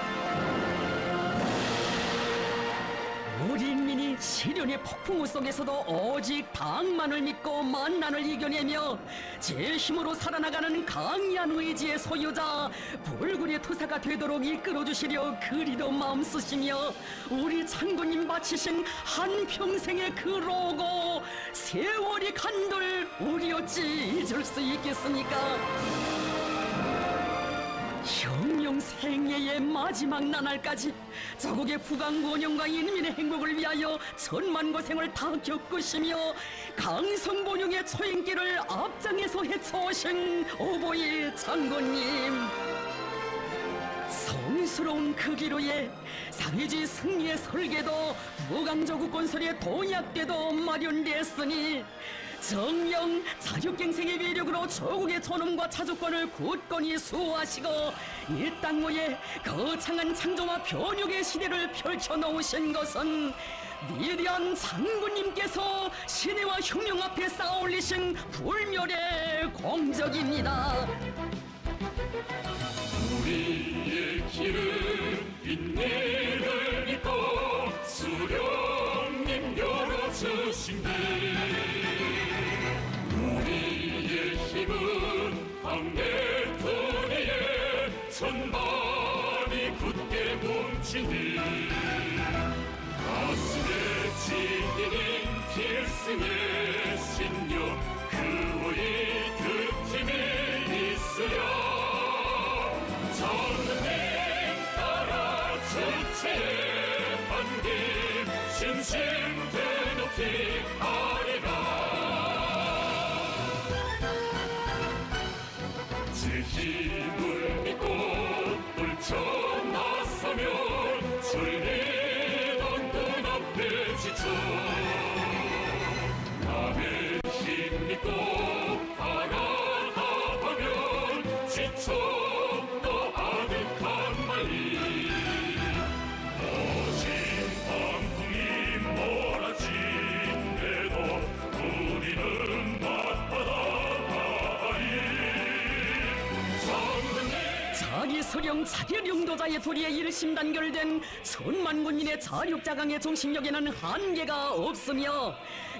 우리 인민이 시련의 폭풍우 속에서도 오직 당만을 믿고 만난을 이겨내며 제 힘으로 살아나가는 강한 의지의 소유자 불굴의 투사가 되도록 이끌어주시려 그리도 마음 쓰시며 우리 장군님 바치신 한평생의 그 로고 세월이 간들 우리 어찌 잊을 수 있겠습니까? 혁명 생애의 마지막 나날까지 자국의 부강 원영과 인민의 행복을 위하여 천만 고생을 다 겪으시며 강성본영의 초행길을 앞장에서 헤쳐오신 오보이 장군님, 성스러운 그 기로에 사회주의 승리의 설계도 무강조국 건설의 도약대도 마련됐으니 정령 자력갱생의 위력으로 조국의 존엄과 자주권을 굳건히 수호하시고 이 땅 위에 거창한 창조와 변혁의 시대를 펼쳐놓으신 것은 위대한 장군님께서 시대와 혁명 앞에 쌓아올리신 불멸의 공적입니다. 우리의 길은 인내를 믿고 수령님 열어주신 길, 우리의 힘은 방내토리에 천만이 굳게 뭉치니 가슴에 지니는 필승의 신념, 그의 득팀이 있으려 전능 따라 주체의 반길 신심 되높이 하리라. 제 힘을 믿고 떨쳐나서면 zul리던 눈앞에 지쳐 서령 자결용도자의 도리에 일심단결된 천만 군민의 자력자강의 정신력에는 한계가 없으며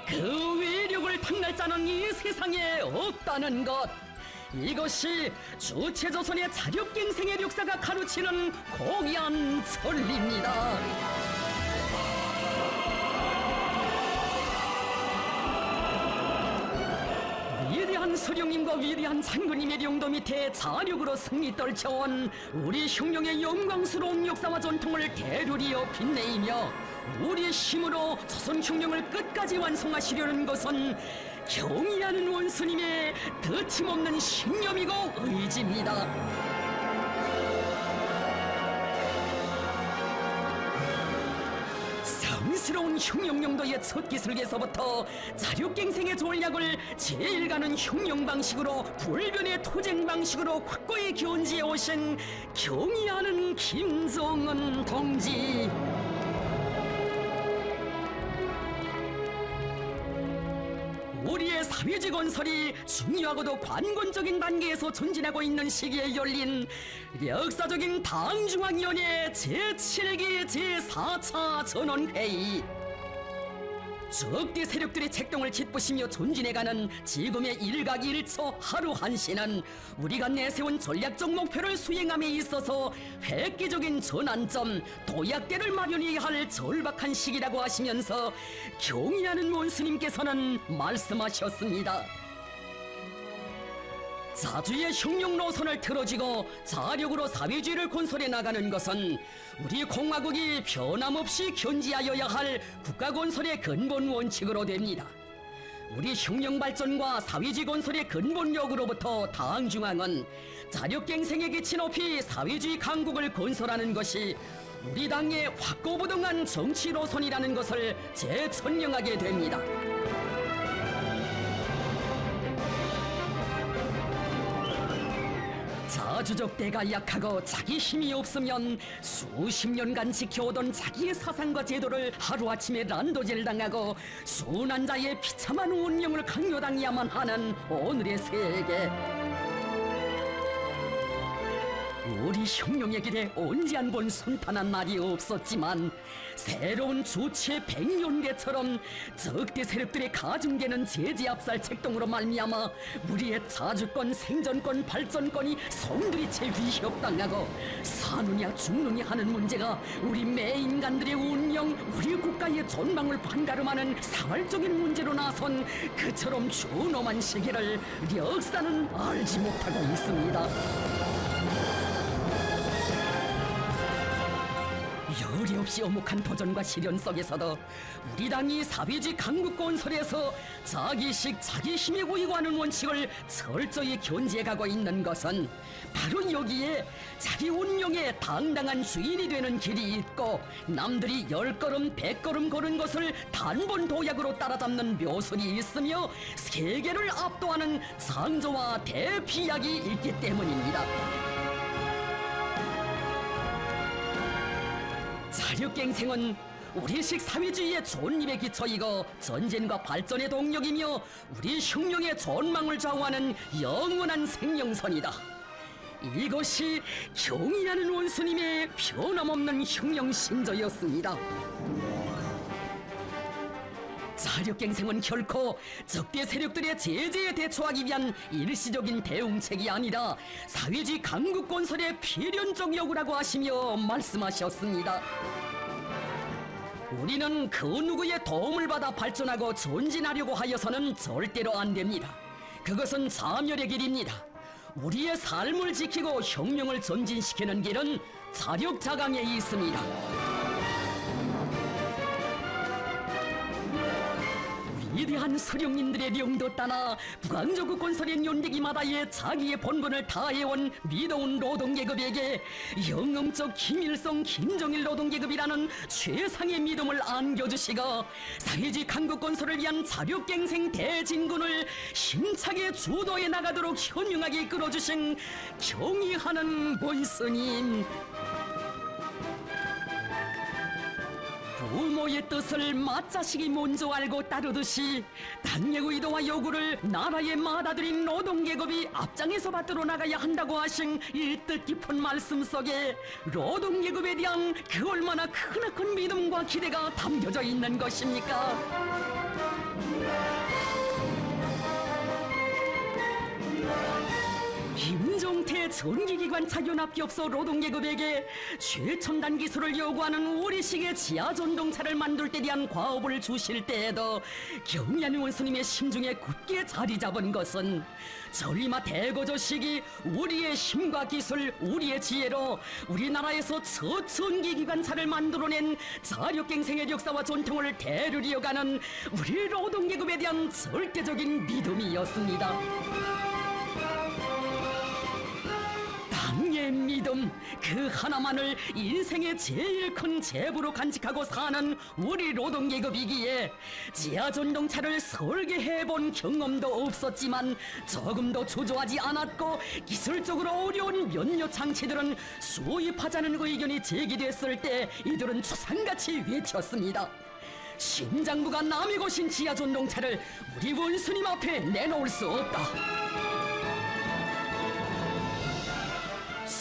그 외력을 탕날 자는 이 세상에 없다는 것, 이것이 주체조선의 자력갱생의 역사가 가르치는 고귀한 진리입니다. 위대한 서령님과 위대한 장군님의 용도 밑에 자력으로 승리 떨쳐온 우리 흉룡의 영광스러운 역사와 전통을 대류리어 빛내이며 우리의 힘으로 조선 흉룡을 끝까지 완성하시려는 것은 경의하는 원수님의 거침없는 신념이고 의지입니다. 성스러운 흉룡용도의 첫 기술에서부터 자력갱생의 전략을 제일 가는 흉룡 방식으로 불변의 투쟁 방식으로 확고히 견지해 오신 경의하는 김정은 동지. 우리의 사회주의 건설이 중요하고도 관건적인 단계에서 전진하고 있는 시기에 열린 역사적인 당중앙위원회 제7기 제4차 전원회의. 적대 세력들의 책동을 짓부시며 전진해가는 지금의 일각일처 하루 한시는 우리가 내세운 전략적 목표를 수행함에 있어서 획기적인 전환점, 도약대를 마련해야 할 절박한 시기라고 하시면서 경의하는 원수님께서는 말씀하셨습니다. 자주의 흉룡 노선을 틀어지고 자력으로 사회주의를 건설해 나가는 것은 우리 공화국이 변함없이 견지하여야 할 국가 건설의 근본 원칙으로 됩니다. 우리 흉룡 발전과 사회주의 건설의 근본력으로부터 당중앙은 자력갱생의 기치 높이 사회주의 강국을 건설하는 것이 우리 당의 확고부동한 정치 노선이라는 것을 재천명하게 됩니다. 자주적 때가 약하고 자기 힘이 없으면 수십 년간 지켜오던 자기의 사상과 제도를 하루아침에 난도질 당하고 순한 자의 비참한 운명을 강요당해야만 하는 오늘의 세계. 우리 흉룡의 길에 언제 한 번 순탄한 날이 없었지만 새로운 주체 백년대처럼 적대 세력들의 가중되는 제지압살 책동으로 말미암아 우리의 자주권, 생존권, 발전권이 송두리째 위협당하고 사느냐 죽느냐 하는 문제가 우리 매인간들의 운명, 우리 국가의 전망을 판가름하는 사활적인 문제로 나선 그처럼 준엄한 시기를 역사는 알지 못하고 있습니다. 여리 없이 엄혹한 도전과 시련 속에서도 우리 당이 사회주의 강국 건설에서 자기식 자기 힘에 고이고하는 원칙을 철저히 견지해가고 있는 것은 바로 여기에 자기 운명의 당당한 주인이 되는 길이 있고 남들이 10걸음 100걸음 걸은 것을 단번 도약으로 따라잡는 묘술이 있으며 세계를 압도하는 창조와 대피약이 있기 때문입니다. 자력갱생은 우리식 사회주의의 존립의 기초이고 전진과 발전의 동력이며 우리 흉룡의 전망을 좌우하는 영원한 생명선이다. 이것이 경의하는 원수님의 변함없는 흉룡 신조였습니다. 자력갱생은 결코 적대 세력들의 제재에 대처하기 위한 일시적인 대응책이 아니라 사회주의 강국 건설의 필연적 요구라고 하시며 말씀하셨습니다. 우리는 그 누구의 도움을 받아 발전하고 전진하려고 하여서는 절대로 안 됩니다. 그것은 자멸의 길입니다. 우리의 삶을 지키고 혁명을 전진시키는 길은 자력자강에 있습니다. 위대한 서령님들의 명도 따나 북왕조국 건설의 연대기마다의 자기의 본분을 다해온 미도운 노동계급에게 영웅적 김일성, 김정일 노동계급이라는 최상의 믿음을 안겨주시고 사회주의 강국 건설을 위한 자력갱생 대진군을 힘차게 주도해 나가도록 현명하게 이끌어주신 경의하는 원스님, 부모의 뜻을 맏자식이 먼저 알고 따르듯이 당의 의도와 요구를 나라에 맏아들인 노동계급이 앞장에서 받들어 나가야 한다고 하신 이 뜻깊은 말씀 속에 노동계급에 대한 그 얼마나 크나큰 믿음과 기대가 담겨져 있는 것입니까? 김종태 전기기관 차연합기업소 노동계급에게 최첨단 기술을 요구하는 우리식의 지하전동차를 만들 때 대한 과업을 주실 때에도 경리한 원수님의 심중에 굳게 자리 잡은 것은 전리마 대거조식이 우리의 힘과 기술, 우리의 지혜로 우리나라에서 첫 전기기관차를 만들어낸 자력갱생의 역사와 전통을 대를 이어가는 우리 노동계급에 대한 절대적인 믿음이었습니다. 당의 믿음 그 하나만을 인생의 제일 큰 재부로 간직하고 사는 우리 노동계급이기에 지하전동차를 설계해본 경험도 없었지만 조금도 주저하지 않았고 기술적으로 어려운 몇몇 장치들은 수입하자는 의견이 제기됐을 때 이들은 추상같이 외쳤습니다. 심장부가 남의 것인 지하전동차를 우리 원수님 앞에 내놓을 수 없다.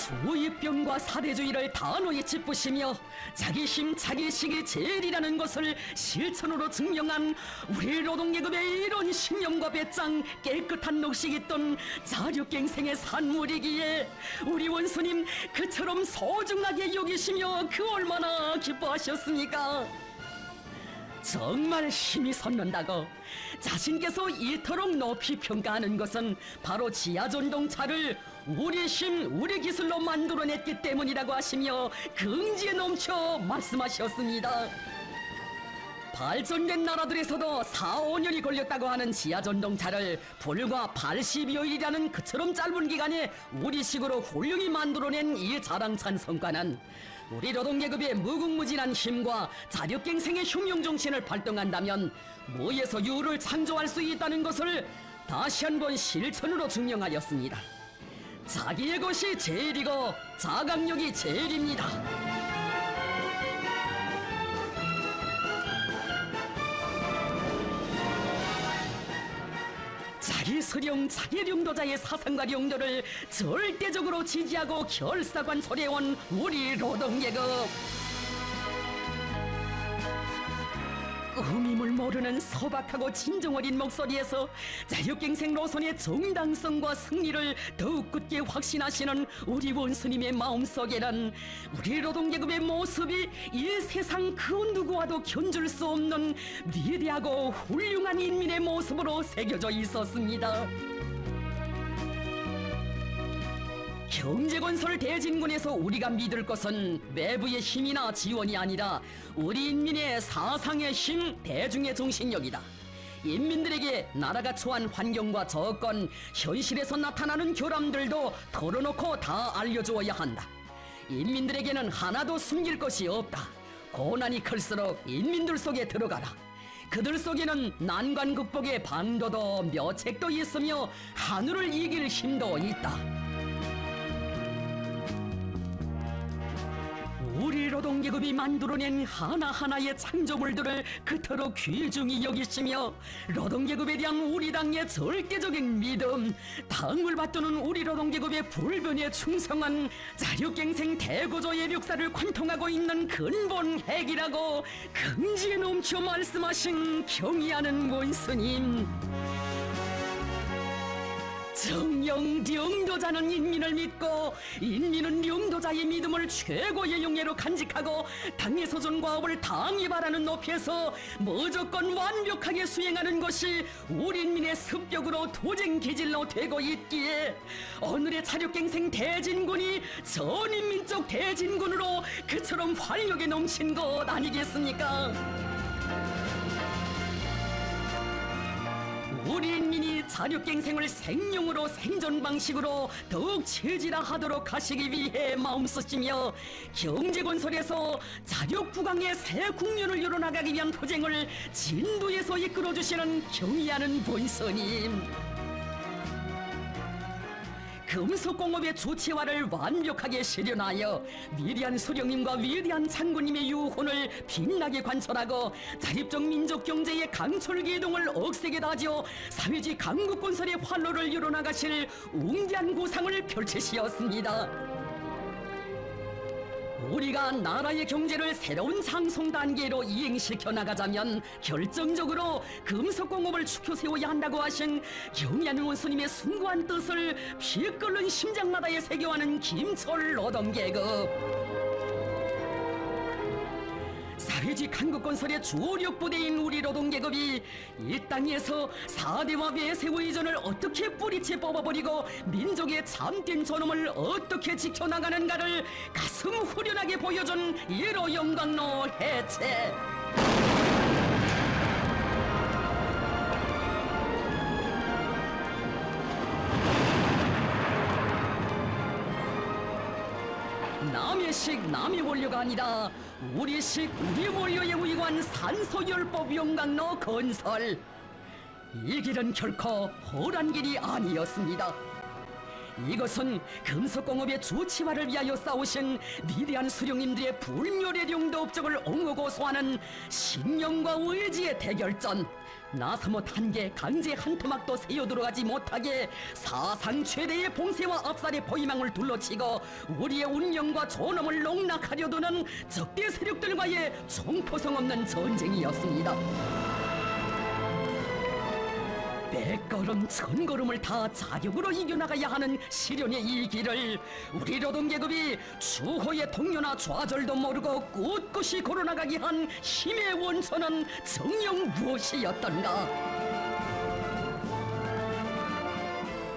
수입병과 사대주의를 단호히 짚으시며 자기 힘 자기식이 제일이라는 것을 실천으로 증명한 우리 노동계급의 이런 신념과 배짱 깨끗한 녹색이 있던 자력갱생의 산물이기에 우리 원수님 그처럼 소중하게 여기시며 그 얼마나 기뻐하셨습니까? 정말 힘이 솟는다고 자신께서 이토록 높이 평가하는 것은 바로 지하전동차를 우리 힘, 우리 기술로 만들어냈기 때문이라고 하시며 긍지에 넘쳐 말씀하셨습니다. 발전된 나라들에서도 4, 5년이 걸렸다고 하는 지하전동차를 불과 80여일이라는 그처럼 짧은 기간에 우리식으로 훌륭히 만들어낸 이 자랑찬 성과는 우리 노동계급의 무궁무진한 힘과 자력갱생의 흉용정신을 발동한다면 무에서 유를 창조할 수 있다는 것을 다시 한번 실천으로 증명하였습니다. 자기의 것이 제일이고 자강력이 제일입니다. 자기 수령, 자기 령도자의 사상과 용도를 절대적으로 지지하고 결사관sol해온 우리 노동계급. 꾸밈을 모르는 소박하고 진정 어린 목소리에서 자력갱생 노선의 정당성과 승리를 더욱 굳게 확신하시는 우리 원수님의 마음속에는 우리 노동계급의 모습이 이 세상 그 누구와도 견줄 수 없는 위대하고 훌륭한 인민의 모습으로 새겨져 있었습니다. 경제건설 대진군에서 우리가 믿을 것은 외부의 힘이나 지원이 아니라 우리 인민의 사상의 힘, 대중의 정신력이다. 인민들에게 나라가 처한 환경과 조건, 현실에서 나타나는 결함들도 털어놓고 다 알려주어야 한다. 인민들에게는 하나도 숨길 것이 없다. 고난이 클수록 인민들 속에 들어가라. 그들 속에는 난관 극복의 방도도 묘책도 있으며 하늘을 이길 힘도 있다. 우리 노동계급이 만들어낸 하나하나의 창조물들을 그토록 귀중히 여기시며 노동계급에 대한 우리 당의 절대적인 믿음, 당을 받드는 우리 노동계급의 불변에 충성한 자력갱생 대고조의 역사를 관통하고 있는 근본 핵이라고 긍지에 넘쳐 말씀하신 경의하는 원수님. 정령 령도자는 인민을 믿고 인민은 령도자의 믿음을 최고의 영예로 간직하고 당의 소존과업을 당이 바라는 높이에서 무조건 완벽하게 수행하는 것이 우리 인민의 습격으로 도쟁 기질로 되고 있기에 오늘의 자력갱생 대진군이 전인민족 대진군으로 그처럼 활력에 넘친 것 아니겠습니까? 우리 인민이 자력갱생을 생용으로 생존 방식으로 더욱 체질화하도록 하시기 위해 마음쓰시며 경제건설에서 자력부강의 새 국면을 열어나가기 위한 투쟁을 진도에서 이끌어주시는 경의하는 본선님. 금속공업의 조치화를 완벽하게 실현하여 위대한 소령님과 위대한 장군님의 유혼을 빛나게 관철하고 자립적 민족 경제의 강철 기동을 억세게 다져 사회주의 강국 건설의 활로를 이뤄나가실 웅대한 구상을 펼치시었습니다. 우리가 나라의 경제를 새로운 상승 단계로 이행시켜 나가자면 결정적으로 금속공업을 축혀 세워야 한다고 하신 경의하는 원수님의 숭고한 뜻을 피 끓는 심장마다에 새겨하는 김철 노동계급. 사회주의 강국건설의 주력 부대인 우리 노동계급이 이 땅에서 4대와 외세의 의존을 어떻게 뿌리채 뽑아버리고 민족의 참된 존엄을 어떻게 지켜나가는가를 가슴 후련하게 보여준 1호 영광로 해체. 남의식 남의 원료가 아니라 우리식 우리 원료에 의관 산소열법 영광로 건설. 이 길은 결코 홀한 길이 아니었습니다. 이것은 금속공업의 조치화를 위하여 싸우신 위대한 수령님들의 불멸의룡도 업적을 옹호고 소하는 신념과 의지의 대결전. 나사못 한 개 강제 한 토막도 세어 들어가지 못하게 사상 최대의 봉쇄와 압살의 포위망을 둘러치고 우리의 운명과 존엄을 농락하려 드는 적대 세력들과의 총포성 없는 전쟁이었습니다. 100걸음 1000걸음을 다 자력으로 이겨나가야 하는 시련의 이 길을 우리 노동계급이 추호의 동요나 좌절도 모르고 꿋꿋이 걸어나가게 한 힘의 원천은 정녕 무엇이었던가.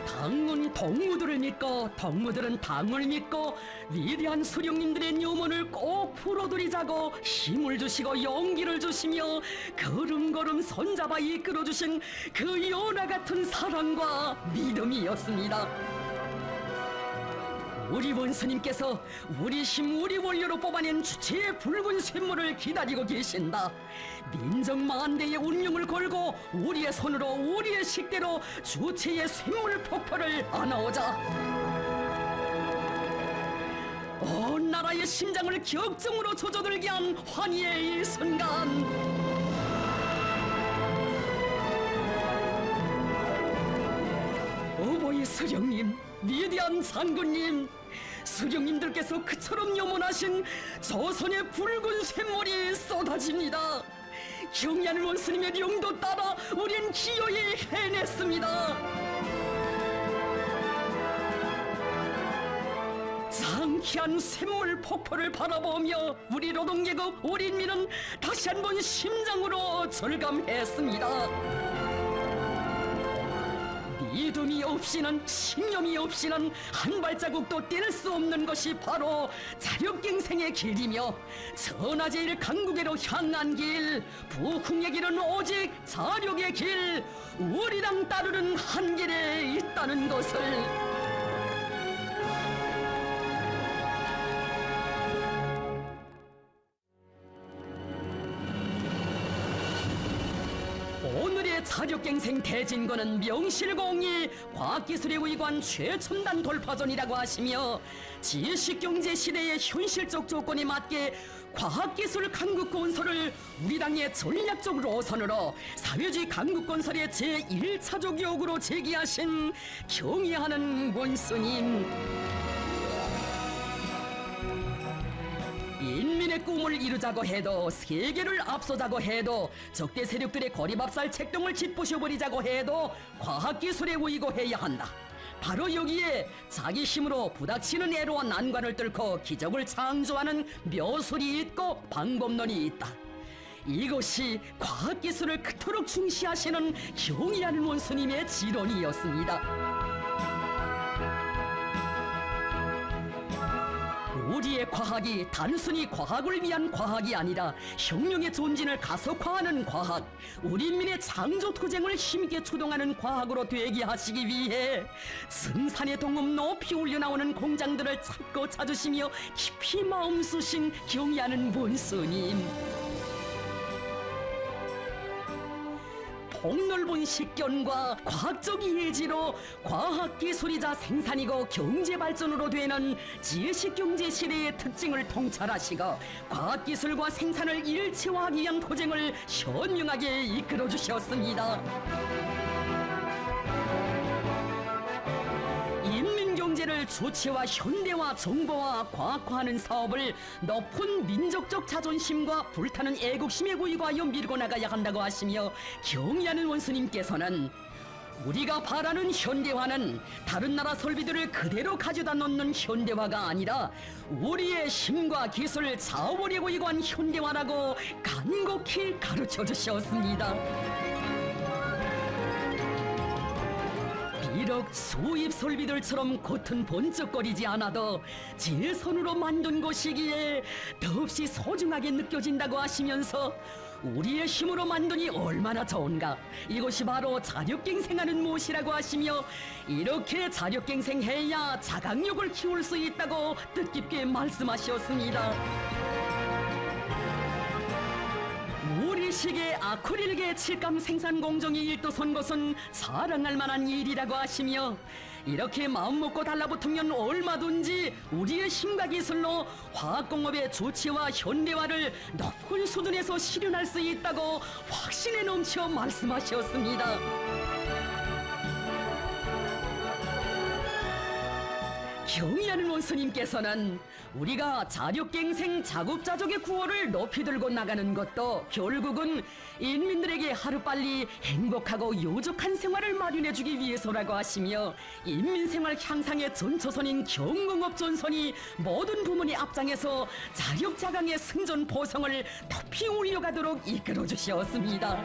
당은 동무들을 믿고 동무들은 당을 믿고 위대한 수령님들의 묘문을 꼭 풀어드리자고 힘을 주시고 용기를 주시며 걸음걸음 손잡아 이끌어주신 그 연화 같은 사랑과 믿음이었습니다. 우리 원수님께서 우리 힘 우리 원료로 뽑아낸 주체의 붉은 샘물을 기다리고 계신다. 민족 만대의 운명을 걸고 우리의 손으로 우리의 식대로 주체의 샘물 폭포를 안아오자. 온 나라의 심장을 격정으로 조져들게 한 환희의 이 순간. 어버이 수령님, 위대한 장군님, 수령님들께서 그처럼 염원하신 조선의 붉은 샘물이 쏟아집니다. 경의하는 원수님의 명도 따라 우린 기어이 해냈습니다. 장기한 샘물 폭포를 바라보며 우리 노동계급 우리 인민은 다시 한번 심장으로 절감했습니다. 믿음이 없이는 신념이 없이는 한 발자국도 뗄 수 없는 것이 바로 자력갱생의 길이며 천하제일 강국으로 향한 길, 부흥의 길은 오직 자력의 길, 우리랑 따르는 한 길에 있다는 것을. 오늘의 자력갱생 대진권은 명실공히 과학기술의 의관 최첨단 돌파전이라고 하시며 지식경제 시대의 현실적 조건에 맞게 과학기술 강국건설을 우리 당의 전략적 노선으로 사회주의 강국건설의 제1차적 요구로 제기하신 경의하는 원수님. 인민의 꿈을 이루자고 해도 세계를 앞서자고 해도 적대 세력들의 거리밥살 책동을 짓부셔버리자고 해도 과학기술에 의거해야 한다. 바로 여기에 자기 힘으로 부닥치는 애로와 난관을 뚫고 기적을 창조하는 묘술이 있고 방법론이 있다. 이것이 과학기술을 그토록 중시하시는 경의하는 원수님의 지론이었습니다. 우리의 과학이 단순히 과학을 위한 과학이 아니라 혁명의 존진을 가속화하는 과학, 우리 인민의 창조투쟁을 힘있게 추동하는 과학으로 되게 하시기 위해 승산의 동음 높이 올려나오는 공장들을 찾고 찾으시며 깊이 마음 쓰신 경의하는 원수님. 폭넓은 식견과 과학적 예지로 과학기술이자 생산이고 경제발전으로 되는 지식경제 시대의 특징을 통찰하시고 과학기술과 생산을 일체화하기 위한 도쟁을 현명하게 이끌어 주셨습니다. 인민경제를 주체와 현대화, 정보화, 과학화하는 사업을 높은 민족적 자존심과 불타는 애국심에 구이하여 밀고 나가야 한다고 하시며 경의하는 원수님께서는 우리가 바라는 현대화는 다른 나라 설비들을 그대로 가져다 놓는 현대화가 아니라 우리의 힘과 기술, 자원에 구이한 현대화라고 간곡히 가르쳐 주셨습니다. 비록 수입 설비들처럼 겉은 번쩍거리지 않아도 제 손으로 만든 것이기에 더없이 소중하게 느껴진다고 하시면서 우리의 힘으로 만드니 얼마나 좋은가, 이것이 바로 자력갱생하는 무엇이라고 하시며 이렇게 자력갱생해야 자각력을 키울 수 있다고 뜻깊게 말씀하셨습니다. 우리식의 아크릴계 칠감 생산 공정이 일도선 것은 자랑할 만한 일이라고 하시며 이렇게 마음먹고 달라붙으면 얼마든지 우리의 힘과 기술로 화학공업의 조치와 현대화를 높은 수준에서 실현할 수 있다고 확신에 넘쳐 말씀하셨습니다. 경의하는 원수님께서는 우리가 자력갱생 자급자족의 구호를 높이 들고 나가는 것도 결국은 인민들에게 하루빨리 행복하고 요족한 생활을 마련해주기 위해서라고 하시며 인민생활 향상의 전초선인 경공업 전선이 모든 부문의 앞장에서 자력자강의 승전 보성을 높이 올려가도록 이끌어 주셨습니다.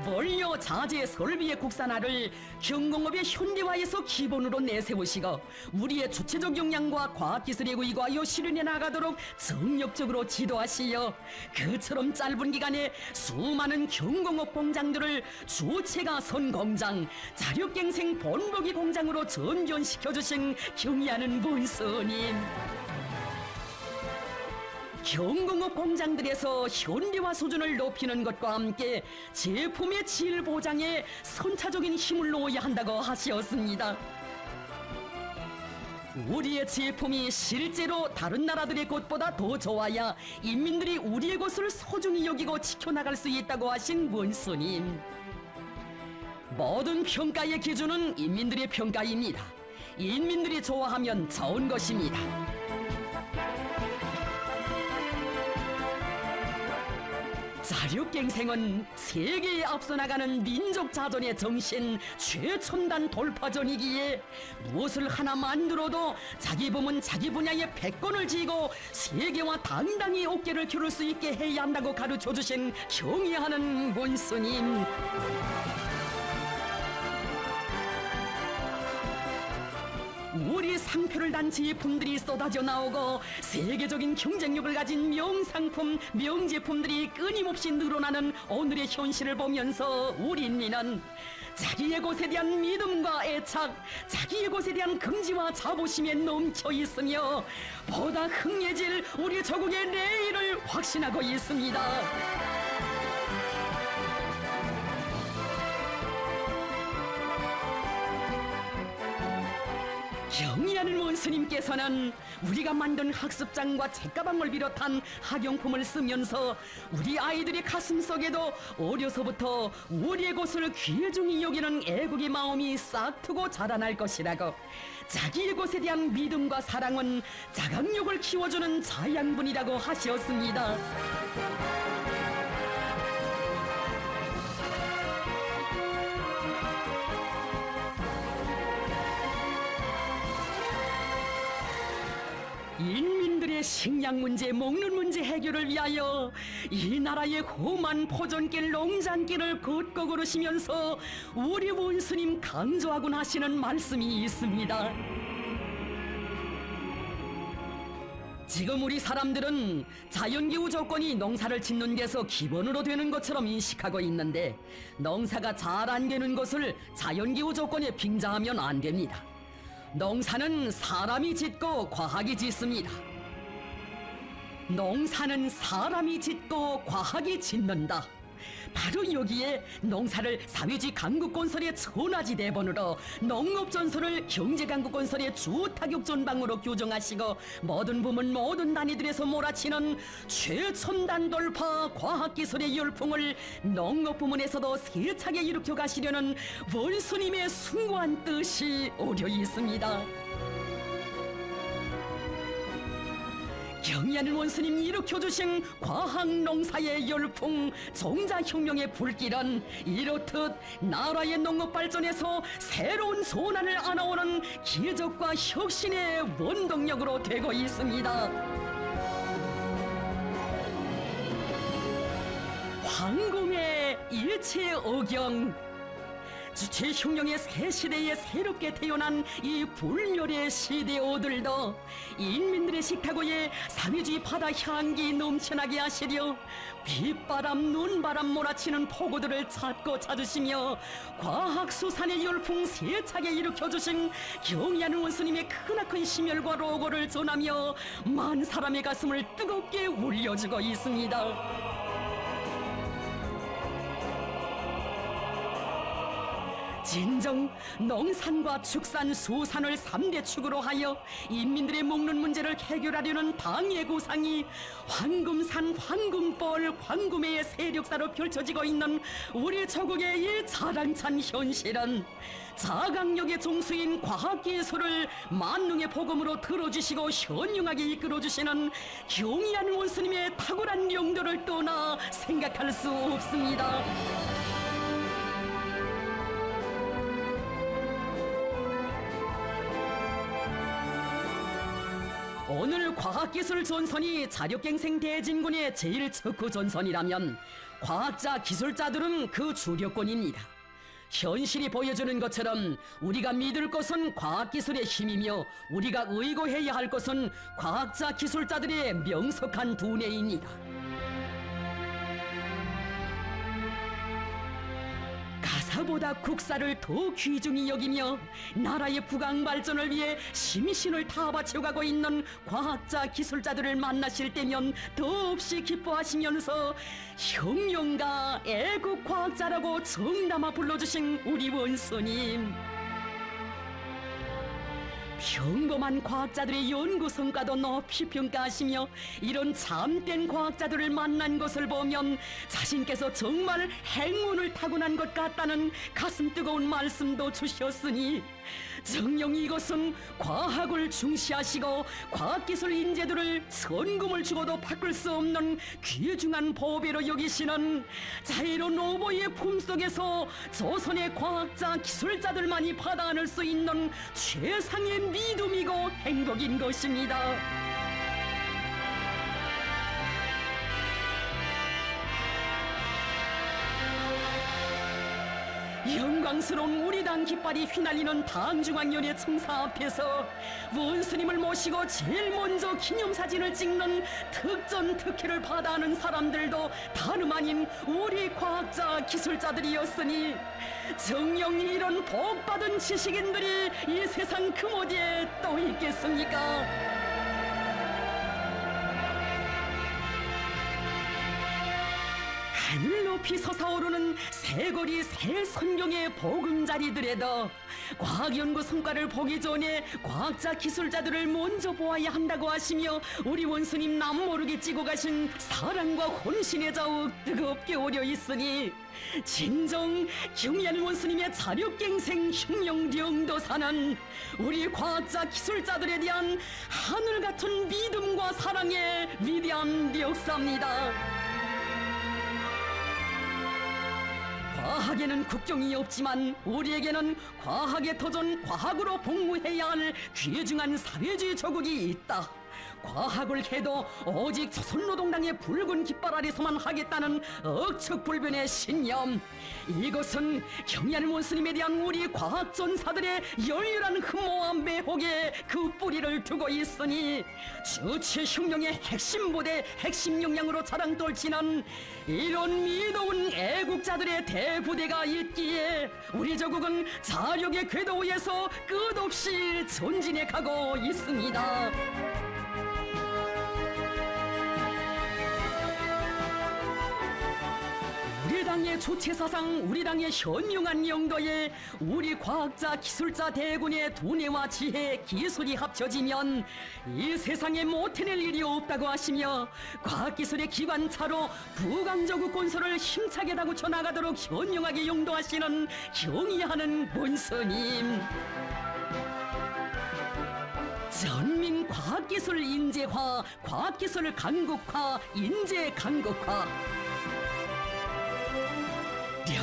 원료, 자재, 설비의 국산화를 경공업의 현대화에서 기본으로 내세우시고 우리의 주체적 역량과 과학기술에 의거하여 실현해 나가도록 정력적으로 지도하시어 그처럼 짧은 기간에 수많은 경공업 공장들을 주체가 선 공장, 자력갱생 본보기 공장으로 전전시켜주신 경의하는 원수님. 경공업 공장들에서 현대화 수준을 높이는 것과 함께 제품의 질 보장에 선차적인 힘을 놓아야 한다고 하셨습니다. 우리의 제품이 실제로 다른 나라들의 것보다 더 좋아야 인민들이 우리의 것을 소중히 여기고 지켜나갈 수 있다고 하신 원수님. 모든 평가의 기준은 인민들의 평가입니다. 인민들이 좋아하면 좋은 것입니다. 자력갱생은 세계에 앞서 나가는 민족 자존의 정신 최첨단 돌파전이기에 무엇을 하나 만들어도 자기 부문 자기 분야의 백권을 지고 세계와 당당히 어깨를 겨룰 수 있게 해야 한다고 가르쳐주신 경의하는 원수님. 우리 상표를 단 제품들이 쏟아져 나오고 세계적인 경쟁력을 가진 명상품, 명제품들이 끊임없이 늘어나는 오늘의 현실을 보면서 우리 인민은 자기의 것에 대한 믿음과 애착, 자기의 것에 대한 긍지와 자부심에 넘쳐 있으며 보다 흥해질 우리 조국의 내일을 확신하고 있습니다. 경의하는 원수님께서는 우리가 만든 학습장과 책가방을 비롯한 학용품을 쓰면서 우리 아이들의 가슴속에도 어려서부터 우리의 것을 귀중히 여기는 애국의 마음이 싹트고 자라날 것이라고, 자기의 것에 대한 믿음과 사랑은 자각력을 키워주는 자양분이라고 하셨습니다. 인민들의 식량 문제, 먹는 문제 해결을 위하여 이 나라의 험한 포전길, 농장길을 걷고 걸으시면서 우리 원수님 강조하곤 하시는 말씀이 있습니다. 지금 우리 사람들은 자연기후 조건이 농사를 짓는 데서 기본으로 되는 것처럼 인식하고 있는데 농사가 잘 안 되는 것을 자연기후 조건에 빙자하면 안 됩니다. 농사는 사람이 짓고 과학이 짓습니다. 농사는 사람이 짓고 과학이 짓는다. 바로 여기에 농사를 사회주의 강국건설의 천하지대본으로, 농업전선을 경제강국건설의 주타격전방으로 규정하시고, 모든 부문 모든 단위들에서 몰아치는 최첨단 돌파 과학기술의 열풍을 농업부문에서도 세차게 일으켜 가시려는 원수님의 숭고한 뜻이 오려 있습니다. 경의하는 원수님이 일으켜주신 과학농사의 열풍, 종자혁명의 불길은 이렇듯 나라의 농업발전에서 새로운 소난을 안아오는 기적과 혁신의 원동력으로 되고 있습니다. 황금의 일체 어경, 주체혁명의 새 시대에 새롭게 태어난 이 불멸의 시대오들도 인민들의 식탁위에 사회주의 바다 향기 넘쳐나게 하시려 빗바람 눈바람 몰아치는 폭우들을 찾고 찾으시며 과학수산의 열풍 세차게 일으켜주신 경의하는 원수님의 크나큰 심혈과 로고를 전하며 만 사람의 가슴을 뜨겁게 울려주고 있습니다. 진정 농산과 축산, 수산을 3대 축으로 하여 인민들의 먹는 문제를 해결하려는 당의 구상이 황금산, 황금벌, 황금의 세력사로 펼쳐지고 있는 우리 조국의 이 자랑찬 현실은 자강력의 종수인 과학기술을 만능의 복음으로 들어주시고 현명하게 이끌어주시는 경의하는 원수님의 탁월한 용도를 떠나 생각할 수 없습니다. 오늘 과학기술 전선이 자력갱생 대진군의 제일 척후 전선이라면 과학자, 기술자들은 그 주력권입니다. 현실이 보여주는 것처럼 우리가 믿을 것은 과학기술의 힘이며 우리가 의거해야 할 것은 과학자, 기술자들의 명석한 두뇌입니다. 가사보다 국사를 더 귀중히 여기며 나라의 부강 발전을 위해 심신을 다 바쳐가고 있는 과학자, 기술자들을 만나실 때면 더없이 기뻐하시면서 혁명가, 애국과학자라고 정담아 불러주신 우리 원수님, 평범한 과학자들의 연구 성과도 높이 평가하시며 이런 참된 과학자들을 만난 것을 보면 자신께서 정말 행운을 타고난 것 같다는 가슴 뜨거운 말씀도 주셨으니 정녕 이것은 과학을 중시하시고 과학기술 인재들을 천금을 주고도 바꿀 수 없는 귀중한 보배로 여기시는 자유로운 노보의 품속에서 조선의 과학자, 기술자들만이 받아 안을 수 있는 최상의 믿음이고 행복인 것입니다. 영광스러운 우리 당 깃발이 휘날리는 당중앙위원회 청사 앞에서 원수님을 모시고 제일 먼저 기념사진을 찍는 특전 특혜를 받아하는 사람들도 다름 아닌 우리 과학자, 기술자들이었으니 정녕 이런 복받은 지식인들이 이 세상 금어디에 또 있겠습니까? 하늘 높이 솟아오르는 새거리 새 선경의 보금자리들에도 과학연구 성과를 보기 전에 과학자, 기술자들을 먼저 보아야 한다고 하시며 우리 원수님 남모르게 찌고 가신 사랑과 혼신의 자욱 뜨겁게 오려 있으니 진정 경의하는 원수님의 자력갱생 혁명령도사는 우리 과학자, 기술자들에 대한 하늘같은 믿음과 사랑의 위대한 역사입니다. 과학에는 국경이 없지만 우리에게는 과학의 터전, 과학으로 복무해야 할 귀중한 사회주의 조국이 있다. 과학을 해도 오직 조선노동당의 붉은 깃발 아래서만 하겠다는 억측불변의 신념, 이것은 경의하는 원수님에 대한 우리 과학전사들의 열렬한 흠모와 매혹에 그 뿌리를 두고 있으니 주체혁명의 핵심 부대, 핵심 역량으로 자랑 떨치는 이런 미도운 애국자들의 대부대가 있기에 우리 조국은 자력의 궤도 위에서 끝없이 전진해 가고 있습니다. 당의 주체사상, 우리 당의 현명한 영도에 우리 과학자 기술자 대군의 두뇌와 지혜 기술이 합쳐지면 이 세상에 못해낼 일이 없다고 하시며 과학기술의 기관차로 부강조국 건설을 힘차게 다구쳐 나가도록 현명하게 용도하시는 경의하는 본스님. 전민 과학기술 인재화, 과학기술 강국화, 인재 강국화.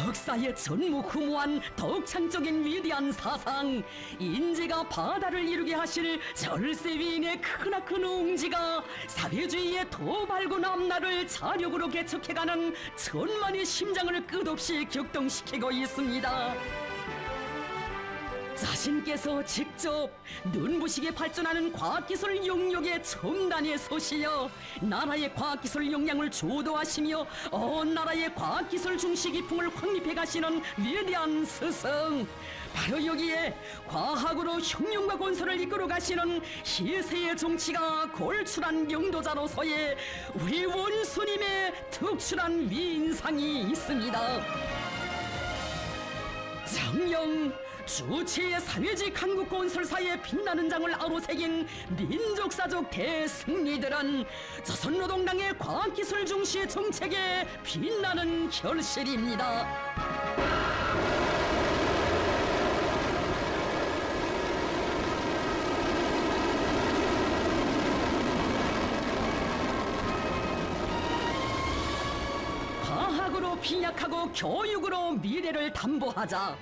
역사의 전무후무한 덕창적인 위대한 사상, 인재가 바다를 이루게 하실 절세 위인의 크나큰 웅지가 사회주의의 더 밝은 앞날을 자력으로 개척해가는 천만의 심장을 끝없이 격동시키고 있습니다. 자신께서 직접 눈부시게 발전하는 과학기술 영역의 첨단에 서시어 나라의 과학기술 역량을 주도하시며 온 나라의 과학기술 중시 기풍을 확립해 가시는 위대한 스승, 바로 여기에 과학으로 혁명과 건설을 이끌어 가시는 희세의 정치가 골출한 영도자로서의 우리 원수님의 특출한 위인상이 있습니다. 정령 주체의 사회직 한국 건설사의 빛나는 장을 아로새긴 민족사적 대승리들은 조선노동당의 과학기술 중시 정책의 빛나는 결실입니다. 과학으로 비약하고 교육으로 미래를 담보하자.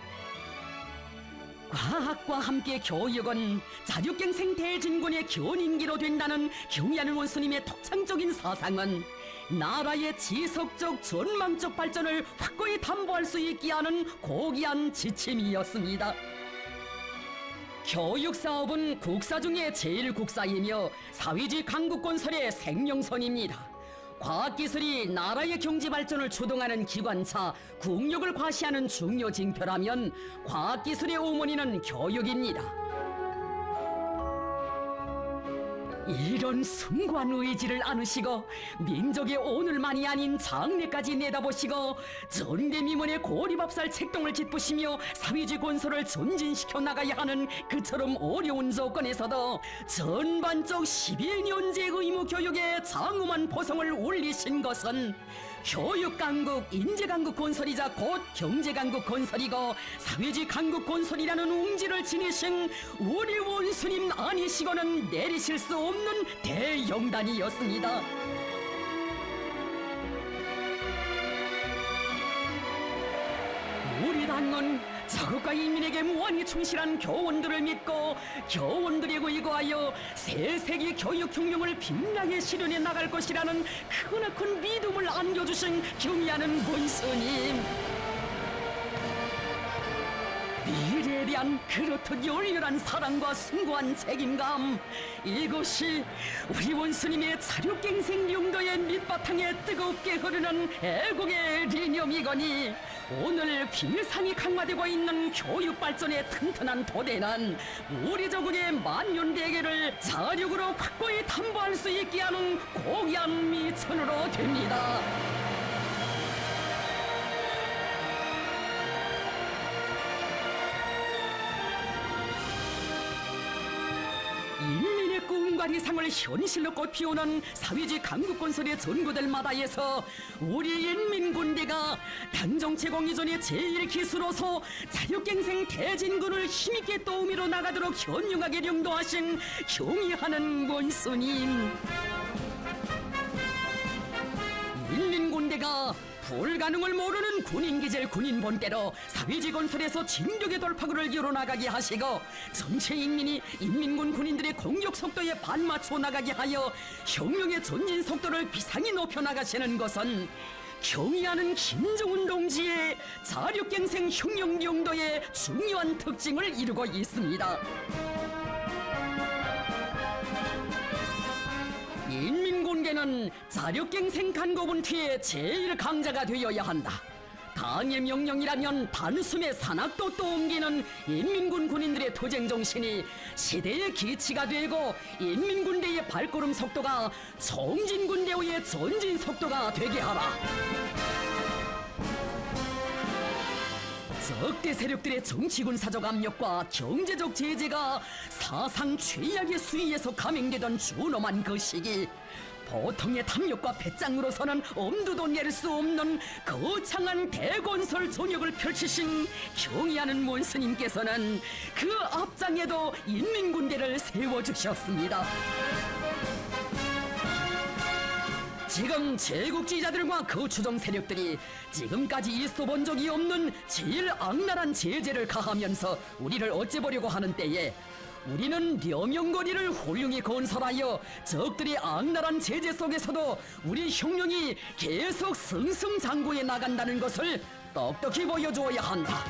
과학과 함께 교육은 자력갱생 대진군의 견인기로 된다는 경의하는 원수님의 독창적인 사상은 나라의 지속적 전망적 발전을 확고히 담보할 수 있게 하는 고귀한 지침이었습니다. 교육사업은 국사 중에 제일 국사이며 사회주의 강국건설의 생명선입니다. 과학기술이 나라의 경제발전을 주동하는 기관차, 국력을 과시하는 중요 징표라면 과학기술의 어머니는 교육입니다. 이런 숭고한 의지를 안으시고 민족의 오늘만이 아닌 장래까지 내다보시고 전대미문의 고리밥살 책동을 짚으시며 사회주의 건설을 전진시켜 나가야 하는 그처럼 어려운 조건에서도 전반적 12년제 의무 교육에 장엄한 보성을 올리신 것은 교육강국, 인재강국 건설이자 곧 경제강국 건설이고 사회주의 강국 건설이라는 웅지를 지니신 우리 원수님 아니시고는 내리실 수 없는 대영단이었습니다. 우리 당은 자국과 인민에게 무한히 충실한 교원들을 믿고 교원들에 의거하여 새세기 교육혁명을 빛나게 실현해 나갈 것이라는 크나큰 믿음을 안겨주신 경의하는 본스님. 미래에 대한 그렇듯 열렬한 사랑과 숭고한 책임감, 이것이 우리 원수님의 자력갱생 용도의 밑바탕에 뜨겁게 흐르는 애국의 리념이거니 오늘 비상이 강화되고 있는 교육발전의 튼튼한 토대는 우리 조국의 만년대계를 자력으로 확고히 담보할 수 있게 하는 고귀한 미천으로 됩니다. 인민의 꿈과 희상을 현실로 꽃피우는 사회주의 강국건설의 전구들마다에서 우리 인민군대가 당정체공 이전의 제1기수로서 자력갱생 대진군을 힘있게 떠오미러 나가도록 현명하게 령도하신 경의하는 원수님. 인민군대가 불가능을 모르는 군인기질 군인본대로 사회주의 건설에서 진격의 돌파구를 이뤄나가게 하시고 전체 인민이 인민군 군인들의 공격 속도에 반맞춰 나가게 하여 혁명의 전진 속도를 비상히 높여나가시는 것은 경의하는 김정은 동지의 자력갱생 혁명 용도의 중요한 특징을 이루고 있습니다. 인민군대는 자력갱생 간고분투의 제1강자가 되어야 한다. 당의 명령이라면 단숨에 산악도 또 옮기는 인민군 군인들의 투쟁 정신이 시대의 기치가 되고 인민군대의 발걸음 속도가 청진군대의 전진 속도가 되게 하라. 적대 세력들의 정치군사적 압력과 경제적 제재가 사상 최악의 수위에서 감행되던 준엄한 그 시기, 보통의 탐욕과 배짱으로서는 엄두도 낼 수 없는 거창한 대건설 전역을 펼치신 경의하는 원스님께서는 그 앞장에도 인민군대를 세워주셨습니다. 지금 제국주의자들과 거추종 세력들이 지금까지 있어본 적이 없는 제일 악랄한 제재를 가하면서 우리를 어째보려고 하는 때에 우리는 려명거리를 훌륭히 건설하여 적들의 악랄한 제재 속에서도 우리 혁명이 계속 승승장구해 나간다는 것을 똑똑히 보여주어야 한다.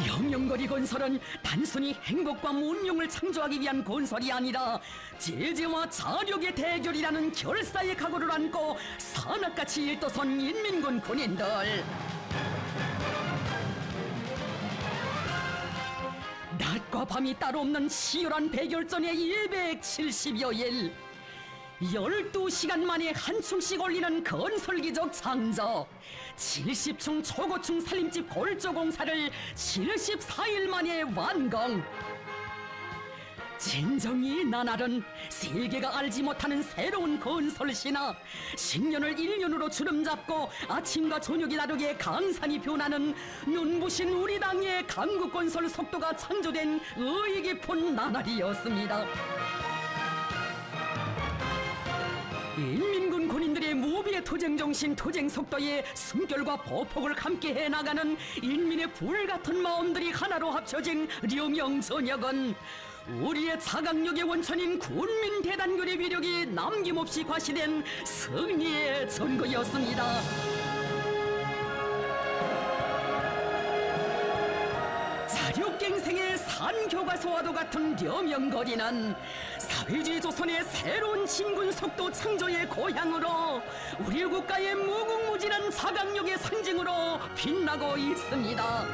려명거리 건설은 단순히 행복과 문명을 창조하기 위한 건설이 아니라 제재와 자력의 대결이라는 결사의 각오를 안고 산악같이 일떠선 인민군 군인들, 낮과 밤이 따로 없는 치열한 백열전의 270여일, 12시간 만에 한 층씩 올리는 건설기적 창조, 70층 초고층 살림집 골조 공사를 74일 만에 완공. 진정이 나날은 세계가 알지 못하는 새로운 건설 신화, 10년을 1년으로 주름잡고 아침과 저녁이 다르게 강산이 변하는 눈부신 우리 당의 강국 건설 속도가 창조된 의의 깊은 나날이었습니다. 인민군 군인들의 무비의 투쟁 정신, 투쟁 속도에 숨결과 보폭을 함께 해나가는 인민의 불같은 마음들이 하나로 합쳐진 려명전역은 우리의 자강력의 원천인 군민 대단결의 위력이 남김없이 과시된 승리의 전거였습니다. 자력갱생의 산교과서와도 같은 려명거리는 사회주의 조선의 새로운 진군 속도 창조의 고향으로 우리 국가의 무궁무진한 자강력의 상징으로 빛나고 있습니다.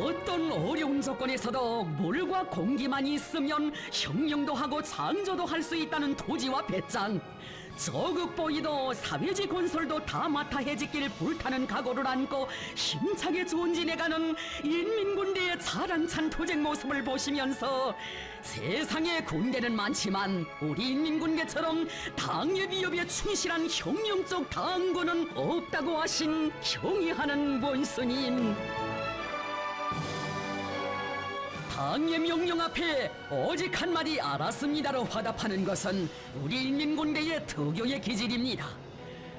어떤 어려운 조건에서도 물과 공기만 있으면 혁명도 하고 창조도 할 수 있다는 토지와 배짱, 저극보이도 사회주의 건설도 다 맡아 해지길 불타는 각오를 안고 힘차게 전진해가는 인민군대의 자랑찬 투쟁 모습을 보시면서 세상에 군대는 많지만 우리 인민군대처럼 당의 위협에 충실한 혁명적 당군은 없다고 하신 경의하는 원스님, 당의 명령 앞에 오직 한마디 알았습니다로 화답하는 것은 우리 인민군대의 특유의 기질입니다.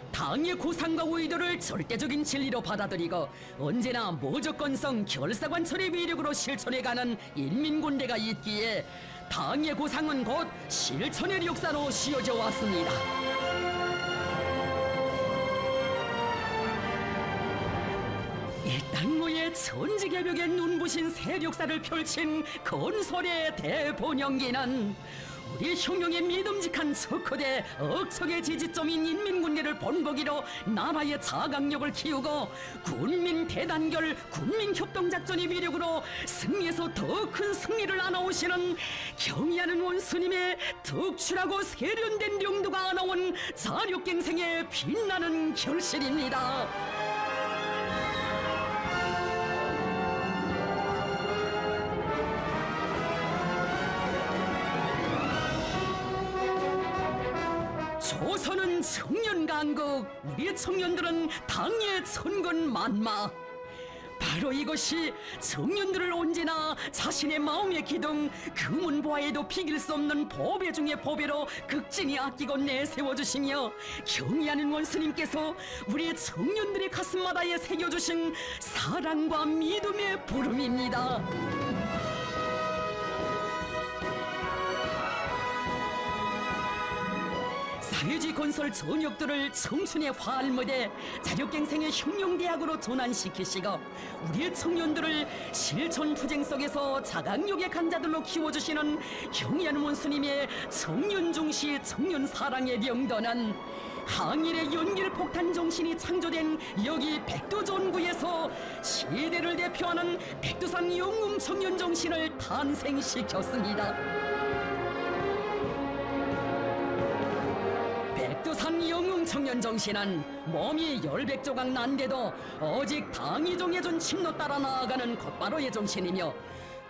당의 구상과 의도를 절대적인 진리로 받아들이고 언제나 무조건성 결사관철의 위력으로 실천해가는 인민군대가 있기에 당의 구상은 곧 실천의 역사로 씌워져 왔습니다. 이 땅모의 천지개벽의 눈부신 세력사를 펼친 건설의 대본영기는 우리 혁명의 믿음직한 척후대 억척의 지지점인 인민군대를 본보기로 나라의 자강력을 키우고 군민 대단결 군민협동작전의 위력으로 승리에서 더 큰 승리를 안아오시는 경의하는 원스님의 특출하고 세련된 용도가 안아온 자력갱생의 빛나는 결실입니다. 조선은 청년강국, 우리의 청년들은 당의 천군만마. 바로 이것이 청년들을 언제나 자신의 마음의 기둥, 금은보화에도 비길 수 없는 보배 중의 보배로 극진히 아끼고 내세워주시며 경의하는 원스님께서 우리 청년들의 가슴마다에 새겨주신 사랑과 믿음의 부름입니다. 사회주의 건설 전역들을 청춘의 화알무대, 자력갱생의 혁명대학으로 전환시키시고 우리의 청년들을 실천 투쟁 속에서 자강력의 강자들로 키워주시는 경의하는 원스님의 청년중시 청년사랑의 명도는 항일의 연길폭탄 정신이 창조된 여기 백두전구에서 시대를 대표하는 백두산 영웅 청년 정신을 탄생시켰습니다. 청년 정신은 몸이 열백조각 난데도 오직 당이 정해준 침로 따라 나아가는 곧바로의 정신이며,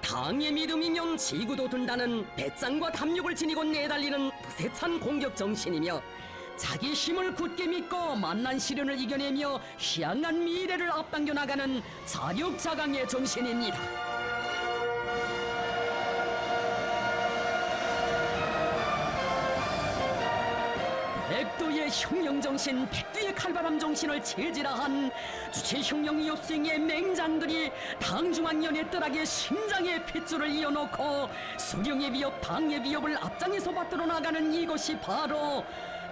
당의 믿음이면 지구도 든다는 배짱과 담력을 지니고 내달리는 부세찬 공격 정신이며, 자기 힘을 굳게 믿고 만난 시련을 이겨내며 희망한 미래를 앞당겨 나가는 자력자강의 정신입니다. 백두의 혁명정신, 백두의 칼바람 정신을 체질화한 주체 혁명 엽생의 맹장들이 당중앙연의 뜰하게 심장의 핏줄을 이어놓고 수령의 위협, 당의 위협을 앞장에서 받들어 나가는 이것이 바로